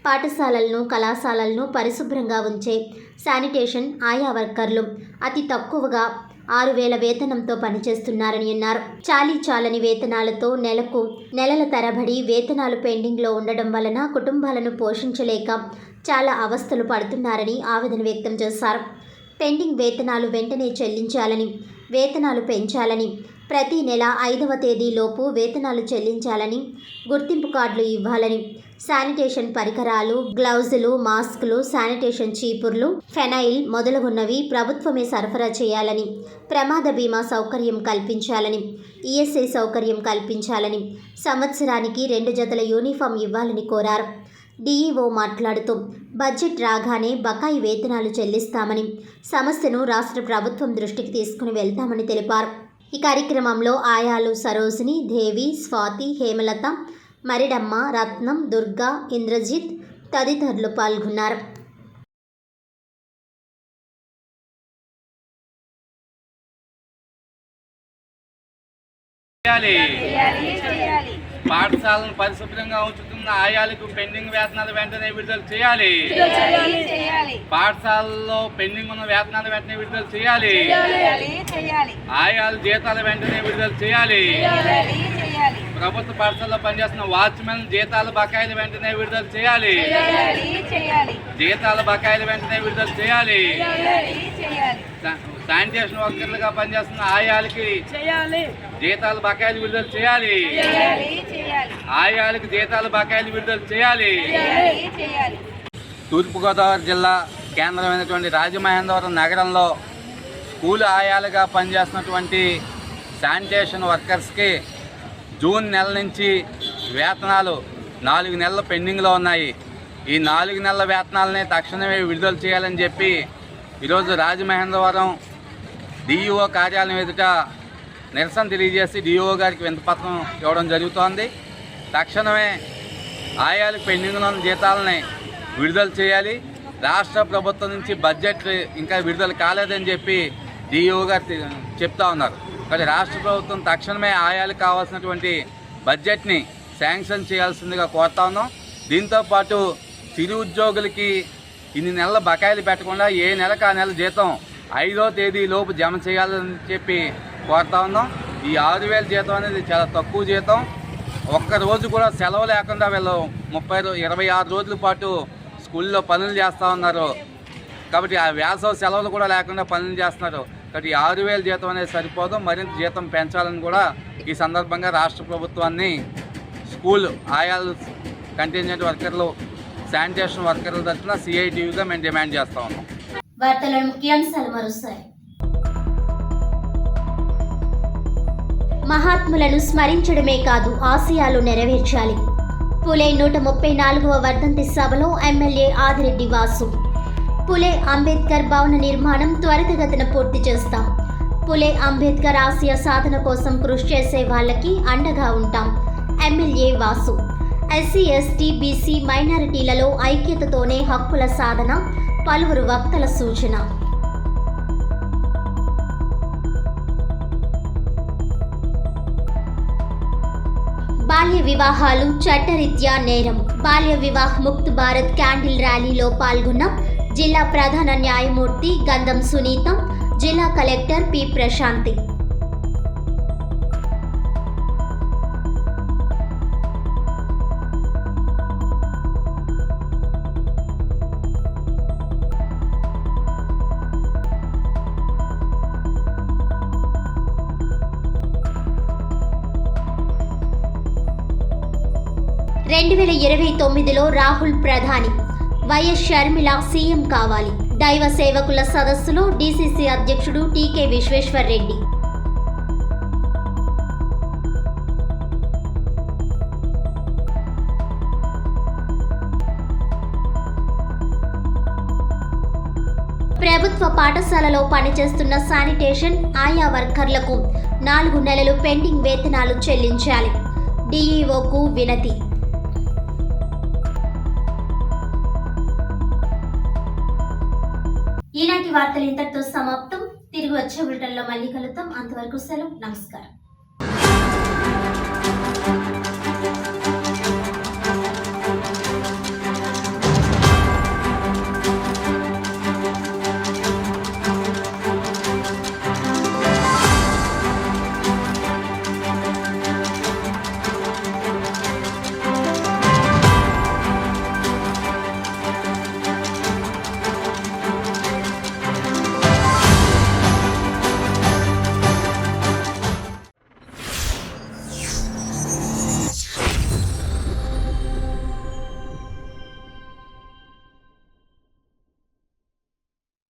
పాఠశాలలను, కళాశాలలను పరిశుభ్రంగా ఉంచే శానిటేషన్ ఆయా వర్కర్లు అతి తక్కువగా 6,000 వేతనంతో పనిచేస్తున్నారని అన్నారు. చాలని వేతనాలతో నెలల తరబడి వేతనాలు పెండింగ్లో ఉండడం వలన కుటుంబాలను పోషించలేక చాలా అవస్థలు పడుతున్నారని ఆవేదన వ్యక్తం చేశారు. పెండింగ్ వేతనాలు వెంటనే చెల్లించాలని, వేతనాలు పెంచాలని ప్రతి నెల 5వ తేదీలోపు వేతనాలు చెల్లించాలని, గుర్తింపు కార్డులు ఇవ్వాలని, శానిటేషన్ పరికరాలు, గ్లౌజులు, మాస్కులు, శానిటేషన్ చీపుర్లు, ఫెనైల్ మొదలగున్నవి ప్రభుత్వమే సరఫరా చేయాలని, ప్రమాద బీమా సౌకర్యం కల్పించాలని, ఈఎస్ఐ సౌకర్యం కల్పించాలని, సంవత్సరానికి 2 జతల యూనిఫామ్ ఇవ్వాలని కోరారు. డీఈఓ మాట్లాడుతూ బడ్జెట్ రాగానే బకాయి వేతనాలు చెల్లిస్తామని, సమస్యను రాష్ట్ర ప్రభుత్వం దృష్టికి తీసుకుని వెళ్తామని తెలిపారు. ఈ కార్యక్రమంలో ఆయాలు సరోజిని, దేవి, స్వాతి, హేమలత, మరిడమ్మ, రత్నం, దుర్గా, ఇంద్రజిత్ తదితరులు పాల్గొన్నారు. పాఠశాలను పరిశుభ్రంగా ఉంచుతున్న ఆయాలకు పెండింగ్ వేతనాలు వెంటనే విడుదల చేయాలి. పాఠశాలలో పెండింగ్ ఉన్న వేతనాలు వెంటనే విడుదల చేయాలి. ఆయాల జీతాలు వెంటనే విడుదల చేయాలి. ప్రభుత్వ పాఠశాలలో పనిచేస్తున్న వాచ్మెన్ జీతాల బకాయిలు వెంటనే విడుదల చేయాలి. జీతాల బకాయిలు వెంటనే విడుదల చేయాలి. శానిటేషన్ వర్కర్లుగా పనిచేస్తున్న ఆయాలకి జీతాల బకాయిలు విడుదల చేయాలి. ఆయాలకి జీతాల బకాయిలు విడుదల చేయాలి. తూర్పుగోదావరి జిల్లా కేంద్రమైనటువంటి రాజమహేంద్రవరం నగరంలో స్కూల్ ఆయాలుగా పనిచేస్తున్నటువంటి శానిటేషన్ వర్కర్స్కి జూన్ నెల నుంచి వేతనాలు 4 నెలలు పెండింగ్లో ఉన్నాయి. ఈ 4 నెలల వేతనాలని తక్షణమే విడుదల చేయాలని చెప్పి ఈరోజు రాజమహేంద్రవరం డిఈఓ కార్యాలయం ఎదుట నిరసన తెలియజేసి డిఈఓ గారికి వినతిపత్రం ఇవ్వడం జరుగుతోంది. తక్షణమే ఆయాలకు పెండింగ్లో ఉన్న జీతాలని విడుదల చేయాలి. రాష్ట్ర ప్రభుత్వం నుంచి బడ్జెట్ ఇంకా విడుదల కాలేదని చెప్పి డిఈఓ గారు చెప్తా ఉన్నారు. కానీ రాష్ట్ర ప్రభుత్వం తక్షణమే ఆయాలకు కావాల్సినటువంటి బడ్జెట్ని శాంక్షన్ చేయాల్సిందిగా కోరుతా ఉన్నాం. దీంతోపాటు చిరు ఉద్యోగులకి ఇన్ని నెలల బకాయిలు పెట్టకుండా ఏ నెలకు ఆ నెల జీతం 5వ తేదీలోపు జమ చేయాలని చెప్పి కోరుతా ఉన్నాం. ఈ 6,000 జీతం అనేది చాలా తక్కువ జీతం. ఒక్కరోజు కూడా సెలవు లేకుండా వీళ్ళు 26 రోజుల పాటు స్కూల్లో పనులు చేస్తూ ఉన్నారు. కాబట్టి ఆ వేసవి సెలవులు కూడా లేకుండా పనులు చేస్తున్నారు. కాబట్టి 6,000 జీతం అనేది సరిపోదు, మరింత జీతం పెంచాలని కూడా ఈ సందర్భంగా రాష్ట్ర ప్రభుత్వాన్ని స్కూల్ ఆయాలు కంటింజెంట్ వర్కర్లు శానిటేషన్ వర్కర్ల తరఫున సిఐటియుగా మేము డిమాండ్ చేస్తా ఉన్నాం. వార్తలను ముఖ్యాంశాలు మరోసారి. మహాత్ములను స్మరించడమే కాదు ఆశయాలు నెరవేర్చాలి. పులే 134వ వర్ధంతి సభలో ఎమ్మెల్యే ఆదిరెడ్డి వాసు. పులే అంబేద్కర్ భవన నిర్మాణం త్వరితగతిన పూర్తి చేస్తాం. పులే అంబేద్కర్ ఆశయ సాధన కోసం కృషి చేసే వాళ్ళకి అండగా ఉంటాం. MLA Vasu. SC, ST, BC, మైనారిటీలలో ఐక్యతతోనే హక్కుల సాధన. పలువురు వక్తల సూచన. బాల్య వివాహాలు చట్టరీత్యా నేరం. బాల్య వివాహ్ ముక్త్ భారత్ క్యాండిల్ ర్యాలీలో పాల్గొన్న జిల్లా ప్రధాన న్యాయమూర్తి గంధం సునీత, జిల్లా కలెక్టర్ పి ప్రశాంతి. (2029) రాహుల్ ప్రధాని, వైఎస్ షర్మిల సీఎం కావాలి. దైవ సేవకుల సదస్సులో డీసీసీ అధ్యక్షుడు టీకే విశ్వేశ్వర్ రెడ్డి. ప్రభుత్వ పాఠశాలలో పనిచేస్తున్న శానిటేషన్ ఆయా వర్కర్లకు 4 నెలలు పెండింగ్ వేతనాలు చెల్లించాలి. డీఈఓకు వినతి. ఈనాటి వార్తలు ఇంతటితో సమాప్తం. తిరిగి వచ్చే బులెటిన్లో మళ్ళీ కలుద్దాం. అంతవరకు సెలవు. నమస్కారం.